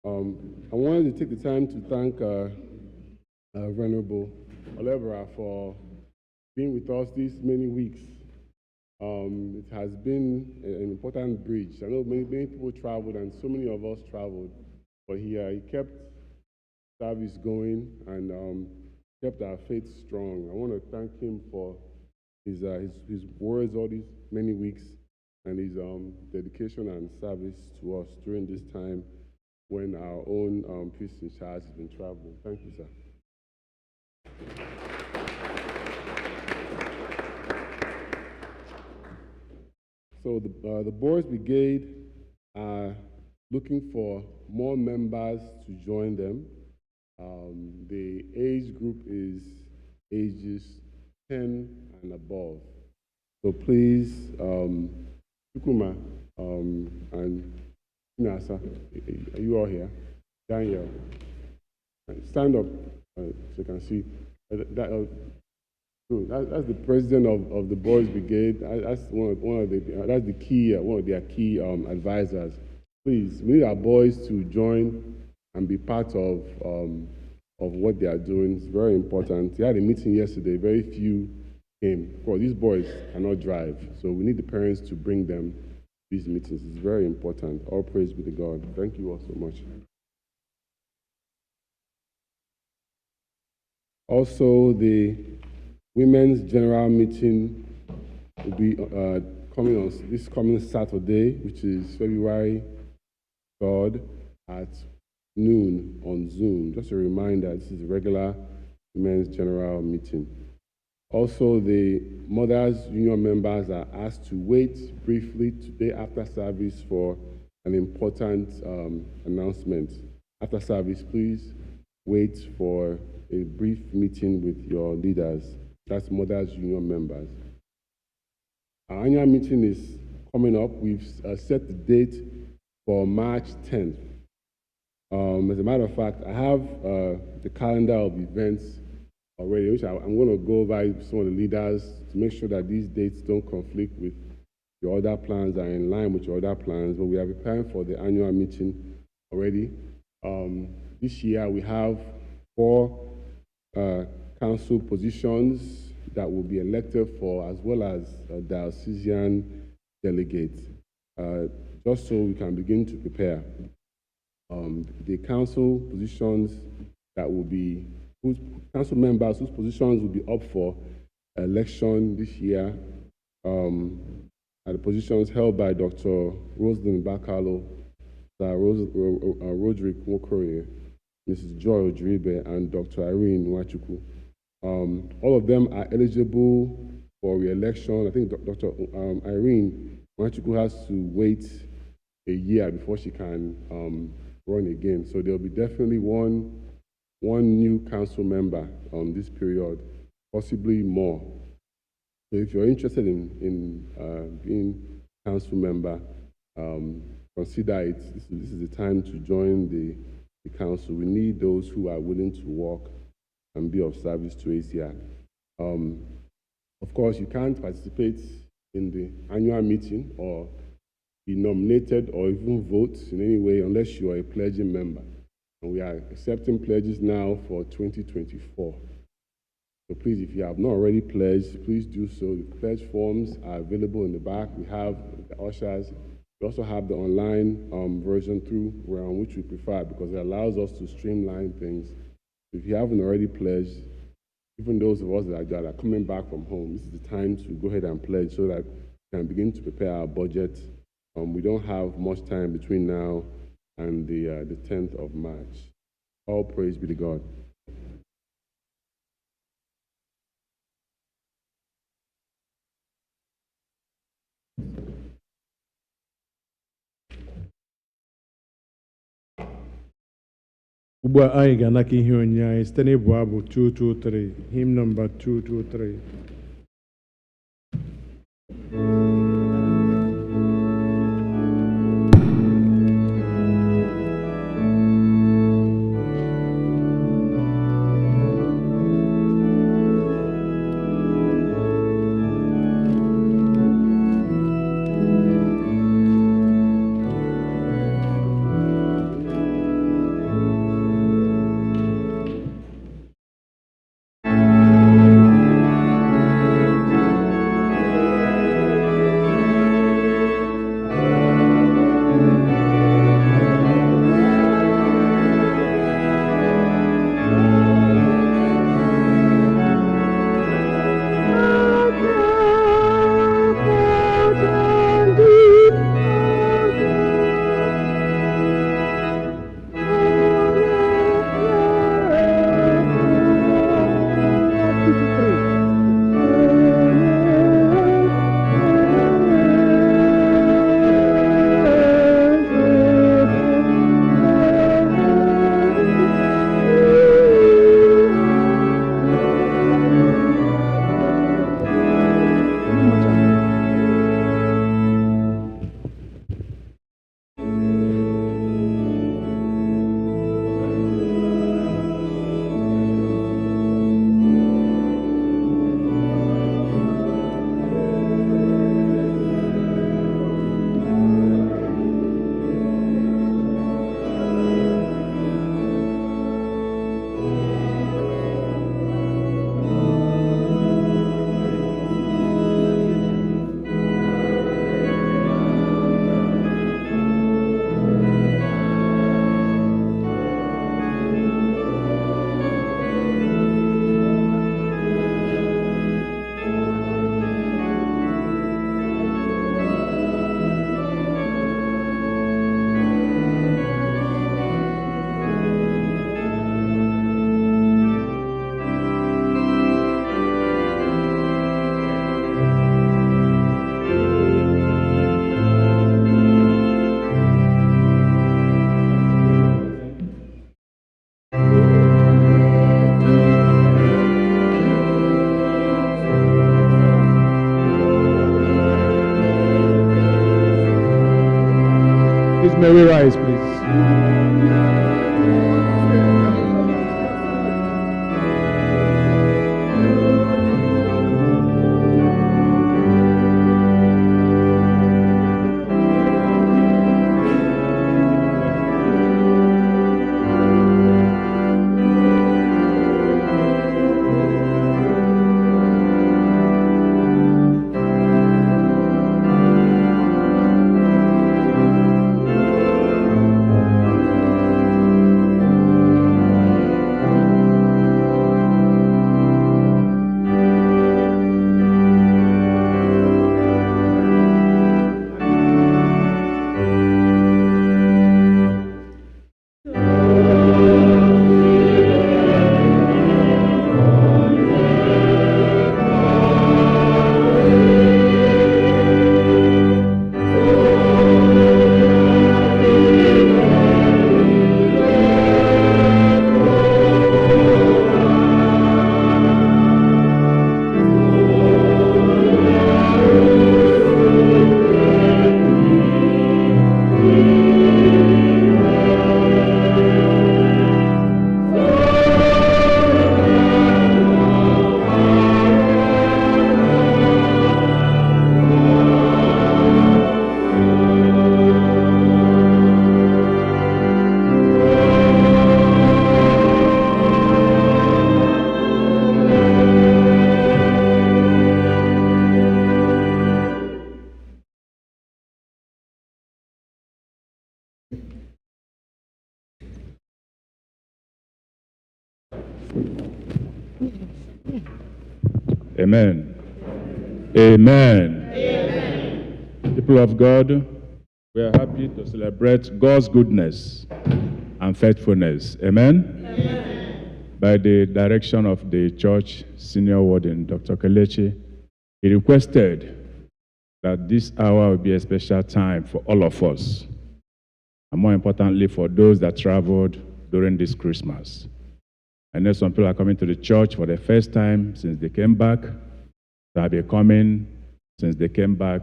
I wanted to take the time to thank Venerable Olebra for being with us these many weeks. It has been an important bridge. I know many people traveled and so many of us traveled, but he kept service going and kept our faith strong. I want to thank him for his words all these many weeks and his dedication and service to us during this time when our own priest in charge has been traveling. Thank you, sir. So the Boys Brigade are looking for more members to join them. The age group is ages 10 and above. So please, Chukuma and Nasa, are you all here? Daniel, stand up so you can see. That's the president of the Boys Brigade. That's one of their key advisors. Please, we need our boys to join and be part of what they are doing. It's very important. We had a meeting yesterday. Very few came. Of course, these boys cannot drive, so we need the parents to bring them to these meetings. It's very important. All praise be to God. Thank you all so much. Also, the Women's General Meeting will be coming on this coming Saturday, which is February 3rd at noon on Zoom. Just a reminder, this is a regular Women's General Meeting. Also, the Mothers Union members are asked to wait briefly today after service for an important announcement. After service, please wait for a brief meeting with your leaders. That's Mothers Union members. Our annual meeting is coming up. We've set the date for March 10th. As a matter of fact, I have the calendar of events already, which I'm going to go over some of the leaders to make sure that these dates don't conflict with your other plans, are in line with your other plans. But we are preparing for the annual meeting already. This year we have 4 council positions that will be elected for, as well as diocesan delegates, just so we can begin to prepare. The council positions that will be, council members whose positions will be up for election this year are the positions held by Dr. Rosalind Bakalo, Sir Roderick Wokorie, Mrs. Joy Ojiribe, and Dr. Irene Nwachukwu. All of them are eligible for re-election. I think Dr. Irene Nwachukwu has to wait a year before she can run again. So there'll be definitely one new council member this period, possibly more. So if you're interested in being council member, consider it. This is the time to join the council. We need those who are willing to work and be of service to ACI. Of course, you can't participate in the annual meeting or be nominated or even vote in any way unless you are a pledging member. And we are accepting pledges now for 2024. So please, if you have not already pledged, please do so. The pledge forms are available in the back. We have the ushers. We also have the online version through which we prefer because it allows us to streamline things. If you haven't already pledged, even those of us that are coming back from home, this is the time to go ahead and pledge so that we can begin to prepare our budget. We don't have much time between now and the 10th of March. All praise be to God. Ugbu a anyị ga-anaka ihe onyinye anyị site n'ịbụ abụ 223, hymn number 223. May we rise, please? Amen. Amen. Amen. People of God, we are happy to celebrate God's goodness and faithfulness. Amen. Amen. By the direction of the church senior warden, Dr. Kelechi, he requested that this hour will be a special time for all of us, and more importantly, for those that traveled during this Christmas. I know some people are coming to the church for the first time since they came back. They have been coming since they came back.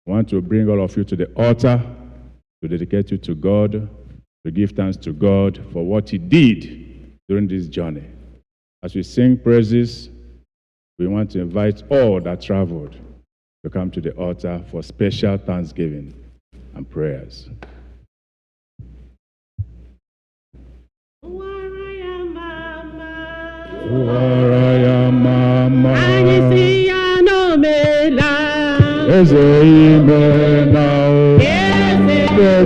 I want to bring all of you to the altar to dedicate you to God, to give thanks to God for what He did during this journey. As we sing praises, we want to invite all that traveled to come to the altar for special thanksgiving and prayers. Waraya mama, Eze ime na o,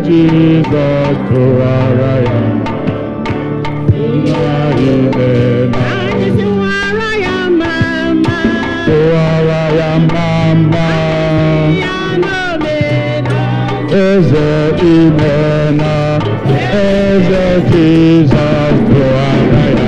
Jesus waraya, ime na waraya mama, Eze ime na, Eze Jesus waraya.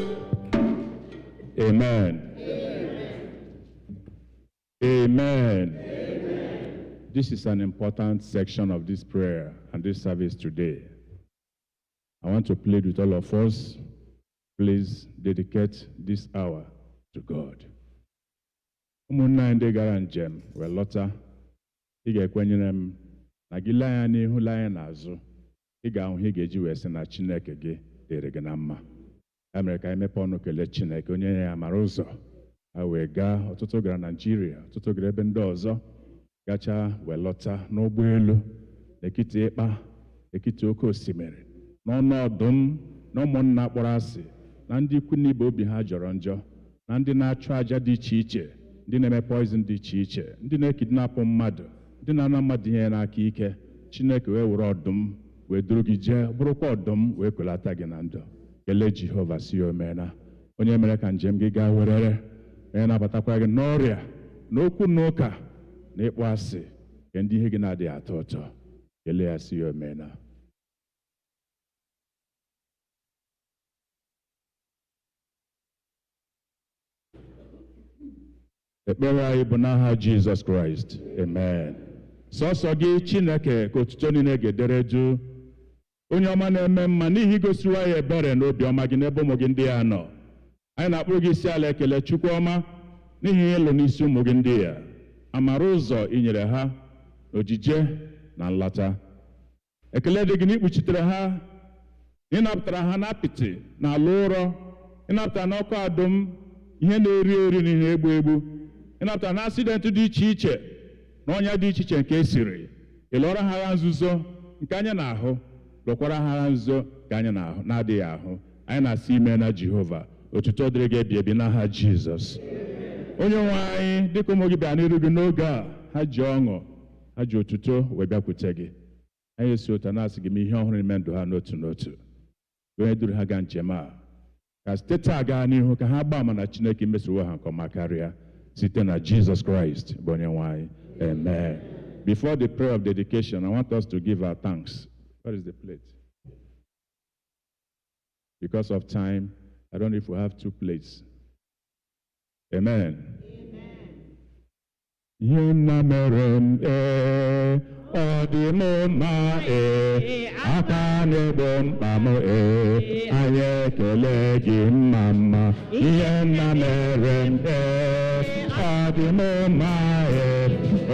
Amen. Amen. Amen. This is an important section of this prayer and this service today. I want to plead with all of us, please dedicate this hour to God. Ụmụnna ndị gara njem wee lọta, ị ga-ekwenyere m na gị lee anya n'ihu lee anya n'azụ, ị ga-ahụ ihe ị ga-eji wee sị na Chineke gị dịrị gị na mma. Ya mere ka anyị mepee ọnụ kelee Chineke onye ya mara ụzọ ha wee gaa. Ọtụtụ gara Naịjirịa, ọtụtụ gara ebe ndị ọzọ, gacha wee lọta n'ụgbọelu n'ekiti ịkpa, n'ekiti oke osimiri, n'ọnụ ọdụm, na ụmụnna kpọrọ asị, na ndị ikwu n'ibe obi ha jọrọ njọ, na ndị na-achụ aja dị iche iche, ndị na-eme poison dị iche iche, ndị na-ekidnapụ mmadụ, ndị na-ana mmadụ ihe n'aka ike. Chineke wee were ọdụm wee duru gị jee, bụrụkwa ọdụm wee kwelata gị na ndụ. Kelee Jehova si omena, onye mere ka njem gị gaa werere, onye na-abatakwa gị n'ọrịa, n'okwu n'ụka, na ịkpọ asị, nke ndị ihe gị na-adịghị atọ ụtọ. Kelee ya si omena. Ekpere anyị bụ n'aha Jizọs Kraịst. Amen. Sọsọ gị Chineke ka otuto niile ga-edere du, onye ọma na-eme mma n'ihi igosiri anyị ebere na obiọma gị n'ebe ụmụ gị ndị ya nọ. Anyị na-akpụrụ gị isi ala ekele Chukwu ọma n'ihi ịlụ n'isi ụmụ gị ndị ya, amara ụzọ inyere ha n'ojije na nlata. Ekele dị gị na ikpuchitere ha, ịnapụtara ha n'apịtị na ala ụrọ, ịnapụtara n'ọkụ adụm, ihe na-eri eri na ihe egbu egbu, ịnapụtara na asidentị dị iche iche na ọnya dị iche iche nke esiri. Ịlụọra ha agha nzuzo nke anyị na-ahụ, lụkwara ha agha nzuzo nke anyị na-adịghị ahụ. Anyị na-asị ime na Jehova, otuto dịrị gị ebi ebi n'aha Jizọs. Onye nwe anyị, dịka ụmụ gị bịa n'iru gị n'oge a, ha ji ọṅụ, ha ji otuto wee bịakwute gị. Anyị esi ụta na-asị gị ma ihe ọhụrụ n'ime ndụ ha n'otu n'otu. Onye duru ha gaa njem a, ka site taa gaa n'ihu ka ha gbaa ama na Chineke mesoro ha nke ọma karịa, site na Jesus Christ bụ onye nwe anyị. Amen. Before the prayer of dedication, I want us to give our thanks. What is the plate? Because of time, I don't know if we have two plates. Amen. Ihe nna mere m ọ dị m mma aka na-egbo mkpa m anyị ekele gị mma mma. Ihe nna mere m ọ dị m mma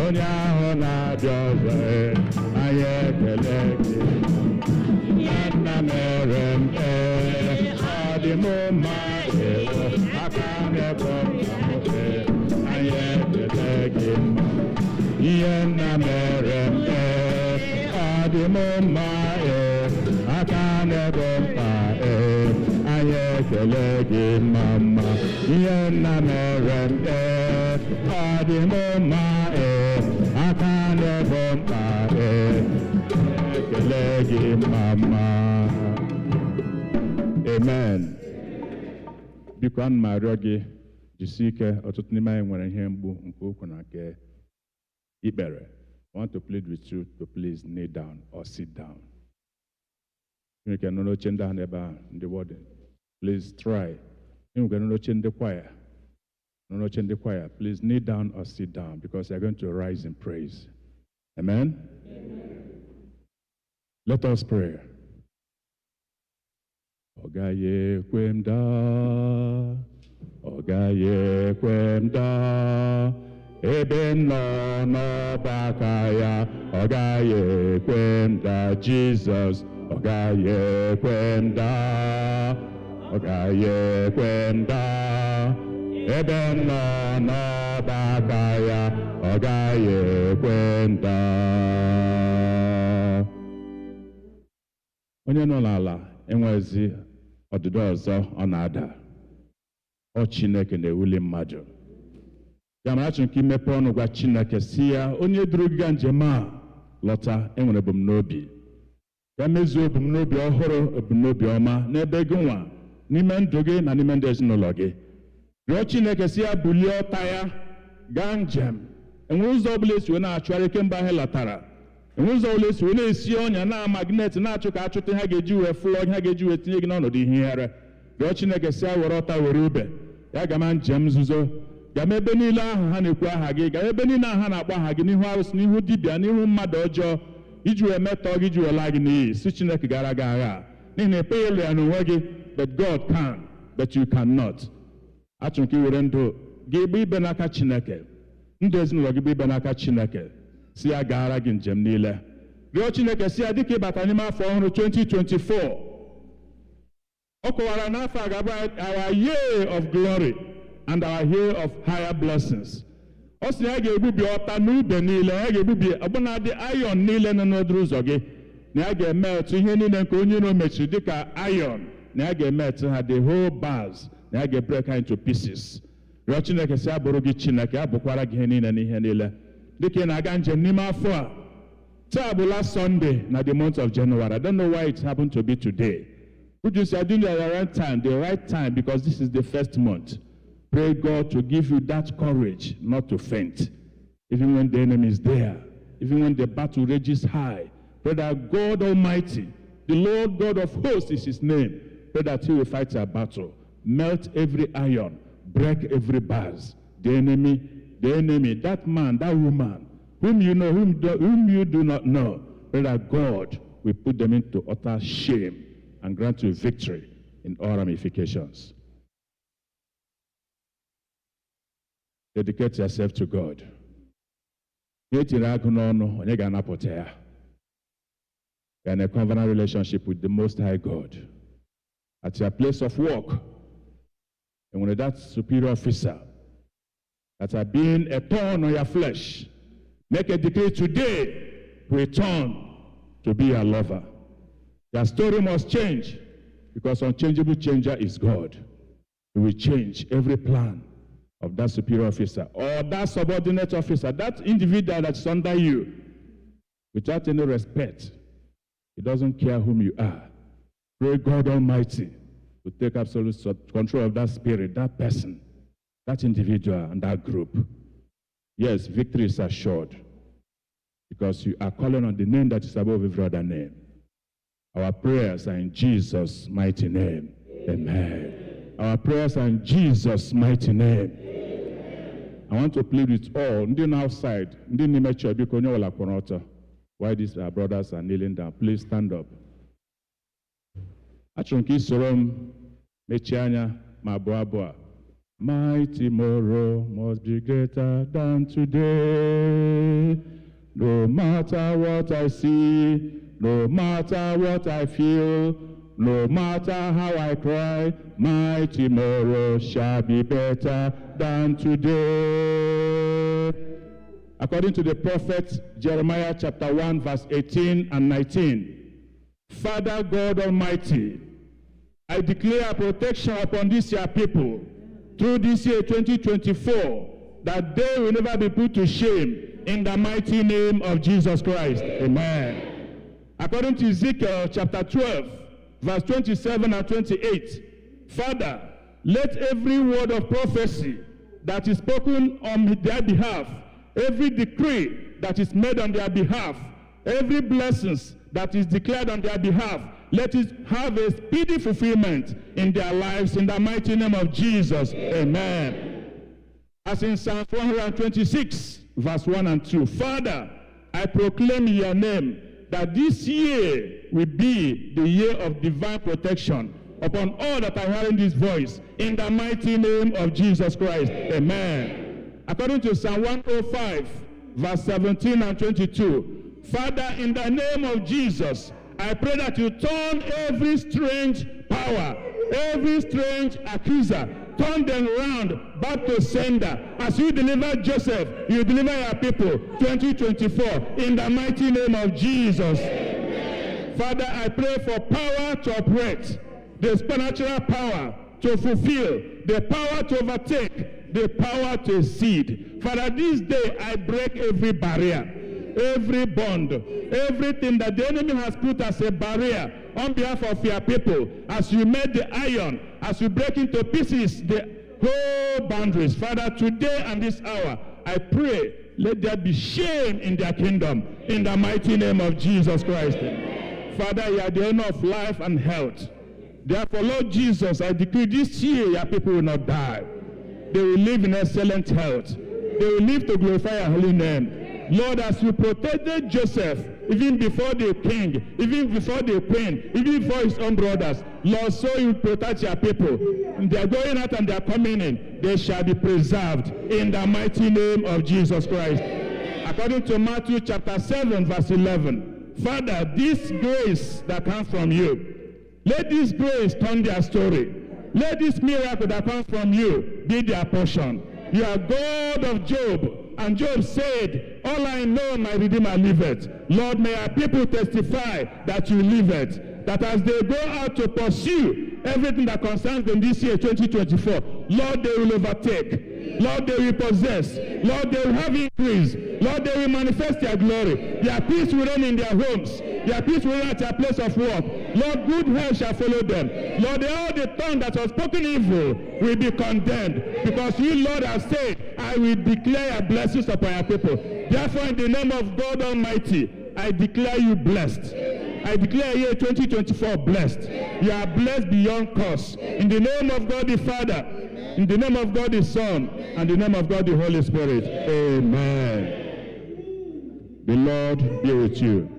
onye ahụ na-abịa ọzọ anyị ekele gị. Ihe nna mere m ọ dị m mma aka na-egbo mkpa m anyị ekele gị mma. Ihe nna mere m ọ dị m mma aka na-egbo mkpa anyị ekele gị mma mma. Ihe nna mere m ọ dị m mma aka na-egbo mkpa ekele gị mma mma. Amen. Biko ana m arịọ gị jisie ike. Ọtụtụ n'ime anyị nwere ihe mgbu nke okwu na nke Ekpere. I want to plead with you to please kneel down or sit down. You can know chenda neba in the word. Please try. You can know chenda choir. No chenda choir. Please kneel down or sit down because you're going to rise in praise. Amen. Amen. Let us pray. Ogaye kwemda, ogaye kwemda. Ebe nọ n'ọgbakọ ya, ọ gaghị ekwe m daa. Jizọs, ọ gaghị ekwe m daa. Ọ gaghị ekwe m daa. Ebe nọ n'ọgbakọ ya, ọ gaghị ekwe m daa. Onye nọ n'ala enwezi ọdịda ọzọ ọ na-ada. Ọ Chineke na-ewuli mmadụ. Ya mara achọrọ ka imepe ọnụ gwa Chineke si ya, onye duru gị njem a lọta, enwere ebumnobi. Ya mezuo ebumnobi ọhụrụ, ebumnobi ọma n'ebe gị nwa, n'ime ndụ gị na n'ime ndị ezinụlọ gị. Rịọ Chineke si ya bulie ọta ya, gaa njem. Enwe ụzọ ọbụla esi na-achụgharị kemgbe ahụ latara. Enwe ụzọ ọbụla esi na-esi ọnya na magnet na-achụ ka achụta ha ga-eji wee fụọ, ha ga-eji wee tinye gị n'ọnọdụ ihe ihere. Rịọ Chineke si ya were ọta were ube, ya gama njem nzuzo. Gama ebe niile ahụ ha na-ekwu aha gị, gama ebe niile ahụ ha na-akpọ aha gị, n'ihu arụsị, n'ihu dibịa, n'ihu mmadụ ọjọọ, iji wee metọọ gị, iji wee laa gị n'iyi. Si Chineke gara gị agha, n'ihi na ekpeghị elu ya n'onwe gị, but God can, but you cannot. Achọrọ ka i were ndụ gị gba ibe n'aka Chineke, ndụ ezinụlọ gị gba ibe n'aka Chineke, si ya gara gị njem niile. Rịọ Chineke si ya dịka ịbata n'ime afọ ọhụrụ 2024, ọ kọwara n'afọ a ga-abụ our year of glory and our year of higher blessings. Ọ sị ya ga-egbubi ọta n'ube niile, ya ga-egbubi ọbụnadị iron niile nọ n'ọdụrụ ụzọ gị, na ya ga-eme etu ihe niile nke onye iro mechiri dịka iron, na ya ga-eme etu ha the whole bars, na ya ga-break ha into pieces. Rịọ Chineke si abụrụ gị Chineke, abụkwara gị ihe niile na ihe niile. Dịka ị na-aga njem n'ime afọ a, taa bụ last Sunday na the month of January. I don't know why it happened to be today. Would you say I doing it at the right time, because this is the first month. Pray God to give you that courage not to faint. Even when the enemy is there, even when the battle rages high, pray that God Almighty, the Lord God of hosts is his name, pray that he will fight our battle, melt every iron, break every bars. The enemy, that man, that woman, whom you know, whom you do not know, pray that God will put them into utter shame and grant you victory in all ramifications. Dedicate yourself to God. You're in a covenant relationship with the Most High God. At your place of work, and when that superior officer that are being a thorn on your flesh, make a decree today, return to be your lover. Your story must change, because unchangeable changer is God. He will change every plan of that superior officer or that subordinate officer, that individual that's under you, without any respect. He doesn't care whom you are. Pray God Almighty to take absolute control of that spirit, that person, that individual, and that group. Yes, victory is assured, because you are calling on the name that is above every other name. Our prayers are in Jesus' mighty name. Amen. Our prayers are in Jesus' mighty name. I want to plead with all, ndị nọ outside, ndị n'ime church, biko onye ọbụla kwụrụ ọtọ. While these our brothers are kneeling down, please stand up. Achọrọ m ka ị soro m mechie anya ma abụọ abụọ. My tomorrow must be greater than today. No matter what I see, no matter what I feel, no matter how I cry, my tomorrow shall be better than today. According to the prophet Jeremiah chapter 1, verse 18 and 19, Father God Almighty, I declare protection upon this year people through this year 2024, that they will never be put to shame in the mighty name of Jesus Christ. Amen. According to Ezekiel chapter 12, verse 27 and 28, Father, let every word of prophecy that is spoken on their behalf, every decree that is made on their behalf, every blessings that is declared on their behalf, let it have a speedy fulfillment in their lives in the mighty name of Jesus. Amen. As in Psalm 426, verse 1 and 2, Father, I proclaim in your name that this year will be the year of divine protection upon all that are hearing this voice in the mighty name of Jesus Christ. Amen. According to Psalm 105, verse 17 and 22, Father, in the name of Jesus, I pray that you turn every strange power, every strange accuser, turn them around back to sender. As you deliver Joseph, you deliver your people 2024 in the mighty name of Jesus. Amen. Father, I pray for power to operate, the supernatural power to fulfill, the power to overtake, the power to exceed. Father, this day I break every barrier, every bond, everything that the enemy has put as a barrier on behalf of your people. As you made the iron, as you break into pieces the whole boundaries. Father, today and this hour, I pray, let there be shame in their kingdom, in the mighty name of Jesus Christ. Father, you are the owner of life and health. Therefore, Lord Jesus, I decree this year your people will not die. They will live in excellent health. They will live to glorify your holy name. Lord, as you protected Joseph, even before the king, even before the queen, even before his own brothers, Lord, so you protect your people. They are going out and they are coming in. They shall be preserved in the mighty name of Jesus Christ. According to Matthew chapter 7, verse 11, Father, this grace that comes from you, let this grace turn their story. Let this miracle that comes from you be their portion. You are God of Job. And Job said, all I know, my Redeemer liveth. Lord, may our people testify that you liveth. That as they go out to pursue everything that concerns them this year, 2024, Lord, they will overtake. Lord, they will possess. Lord, they will have increase. Lord, they will manifest their glory. Their peace will reign in their homes. Their peace will reign at their place of work. Lord, good health shall follow them. Lord, all the tongue that was spoken evil will be condemned. Because you, Lord, have said, I will declare your blessings upon your people. Therefore, in the name of God Almighty, I declare you blessed. I declare year 2024 blessed. You are blessed beyond curse. In the name of God the Father, in the name of God the Son, and in the name of God the Holy Spirit. Amen. The Lord be with you.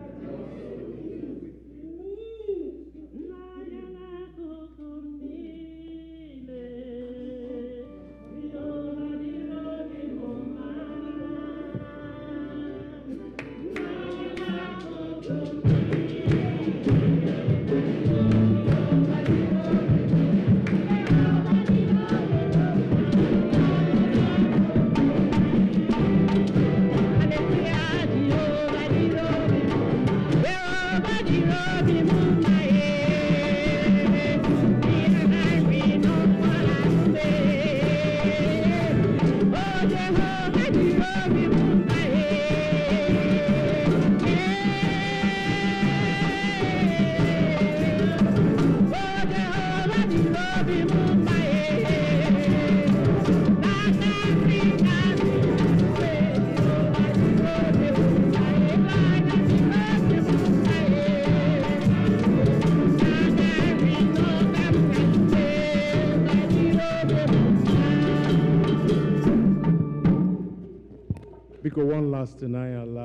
last n'anya ala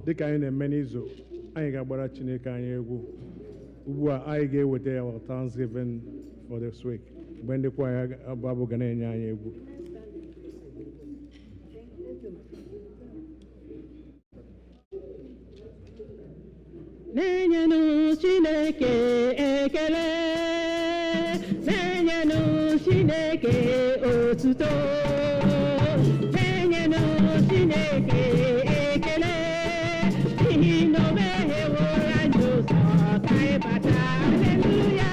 dịka anyị na-eme n'izu anyị ga-agbara Chineke anyị egwu ugbu a anyị ga-eweta ya Thanksgiving for this week mgbe ndị kwa ya abụ ga na-enye anyị egwu. Na-enyenụ Chineke ekele, na-enyenụ Chineke otuto, na-enyenụ Chineke ekele, n'ihi na o megheworo anyị ụzọ ka anyị bata. Haleluya!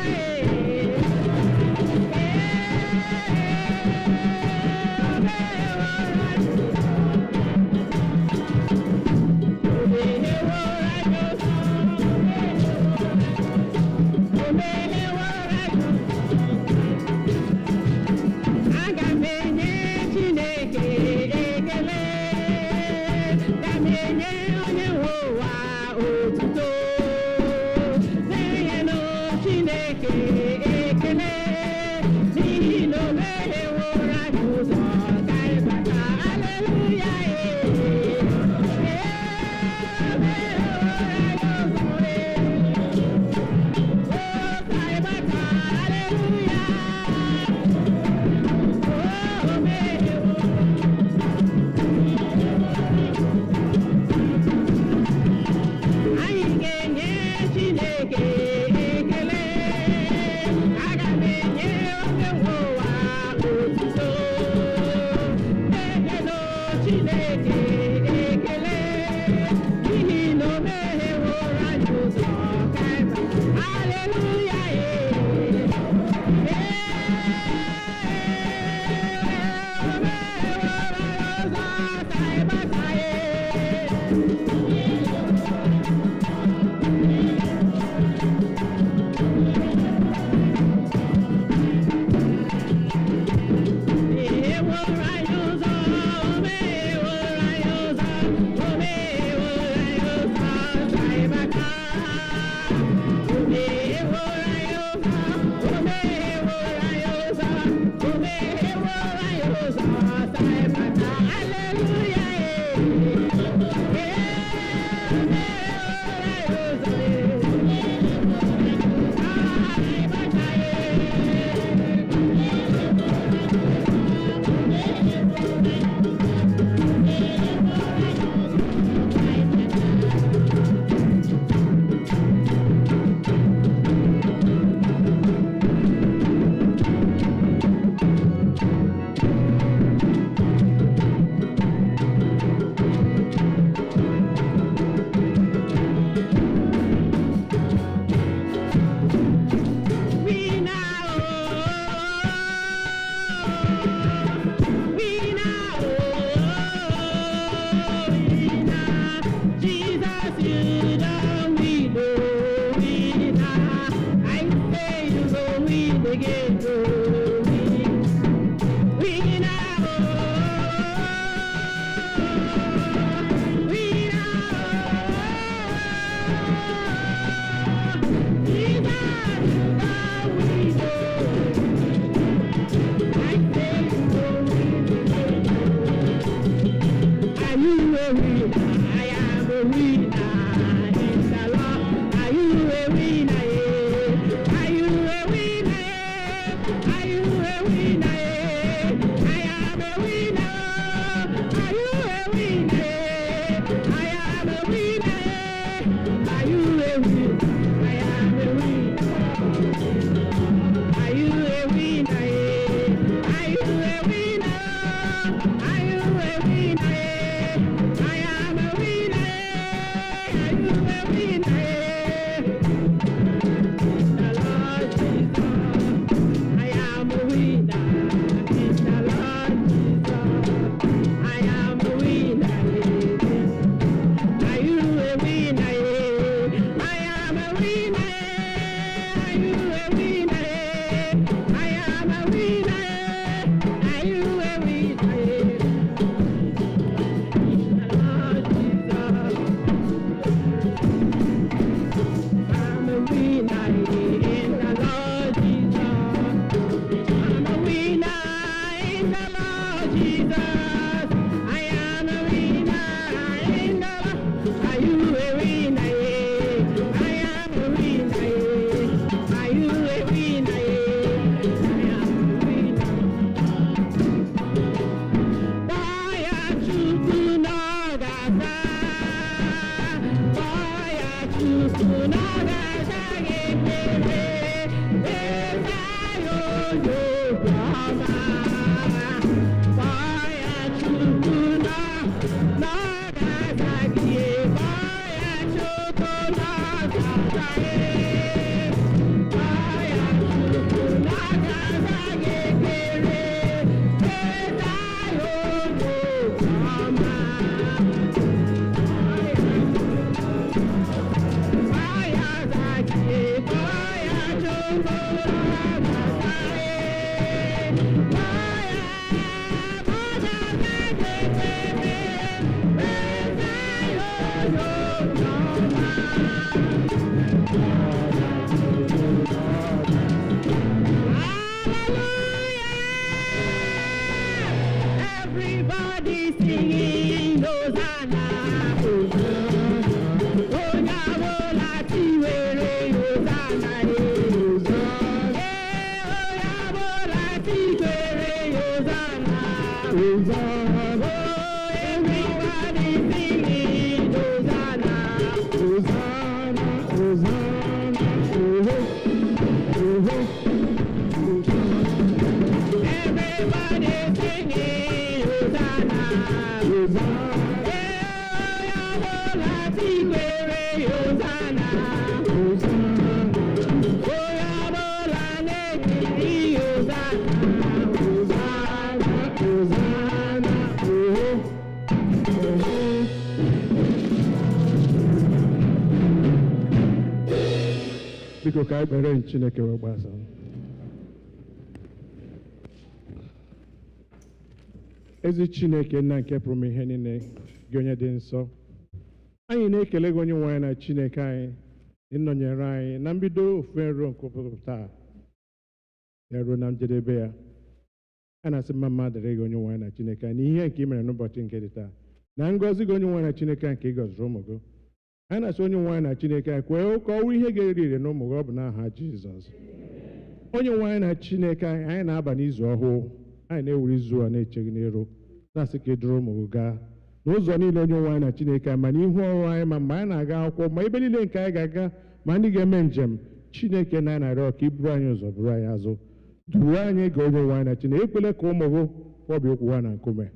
Biko ka anyị kpere Chineke wee gbasaa. Ezi Chineke nna nke pụrụ ihe niile, gị onye dị nsọ, anyị na-ekele gị onye nwe anyị na Chineke anyị ịnọnyere anyị na mbido ofufe nro nke ụbọchị taa ya ruo na njedebe ya. A na-asị mma dịrị gị onye nwe anyị na Chineke anyị n'ihe nke i mere n'ụbọchị nke dị taa, na ngọzi gị onye nwe anyị na Chineke nke ị gọziri ụmụ gị. Anyị na-asị onye nwe anyị na Chineke anyị kwee ka ọrụ ihe ga-eri ire n'ụmụ gị, ọ bụ n'aha Jizọs. Onye nwe anyị na Chineke anyị na-aba n'izu ọhụụ, anyị na-ewere izu a na-eche gị n'iru, na-asị ka ị duru ụmụ gị gaa n'ụzọ niile onye nwe anyị na Chineke ma n'ihu ọrụ anyị, ma mgbe anyị na-aga akwụkwọ, ma ebe niile nke anyị ga-aga, ma ndị ga-eme njem. Chineke na anyị na-arịọ ka i buru anyị ụzọ, buru anyị azụ, duru anyị ga onye nwe anyị na Chineke. Ekwele ka ụmụ gị kwọbịa ụkwụ ha na nkume,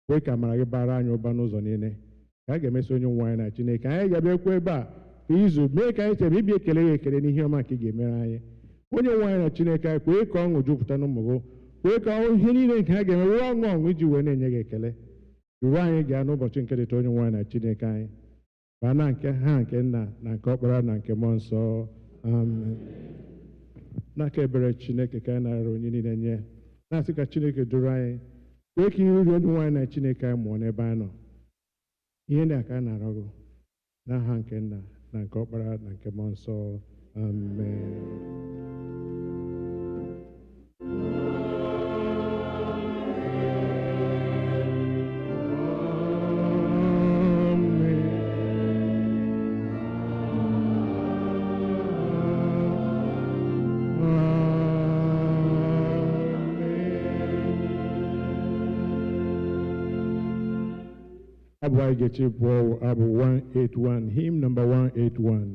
kwee ka amara gị bara anyị ụba n'ụzọ niile, ka a ga-emesi onye nwe anyị na Chineke. Anyị ga-abịakwa ebe a kwa izu mee ka anyị chere ịbịa ekele ya ekele n'ihe ọma nke ị ga-emere anyị. Onye nwe anyị na Chineke anyị kwee ka ọṅụ jupụta n'ụmụ gị, kwee ka ihe niile nke ha ga-eme wee ọṅụ iji wee na-enye gị ekele. Duru anyị gaa n'ụbọchị nke dịta onye nwe anyị na Chineke anyị, baa na nke ha nke Nna na nke Ọkpara na nke Mmụọ Nsọ. Amen. N'aka ebere Chineke ka anyị na-arịọ onye niile nye, na-asị ka Chineke duru anyị, kwee ka ihe uri onye nwe anyị na Chineke anyị mụọ n'ebe anyị nọ. Ihe ndị a ka a na-arịọ gị n'aha nke Nna na nke Ọkpara na nke Mmụọ Nsọ. Amen. Abụ anyị ga-eche bụ abụ 181, hymn number 181.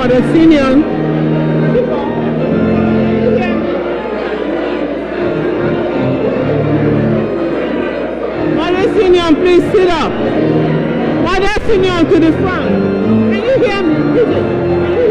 Mother Senior. Mother Senior, please sit up. Mother Senior to the front. Can you hear me? Can you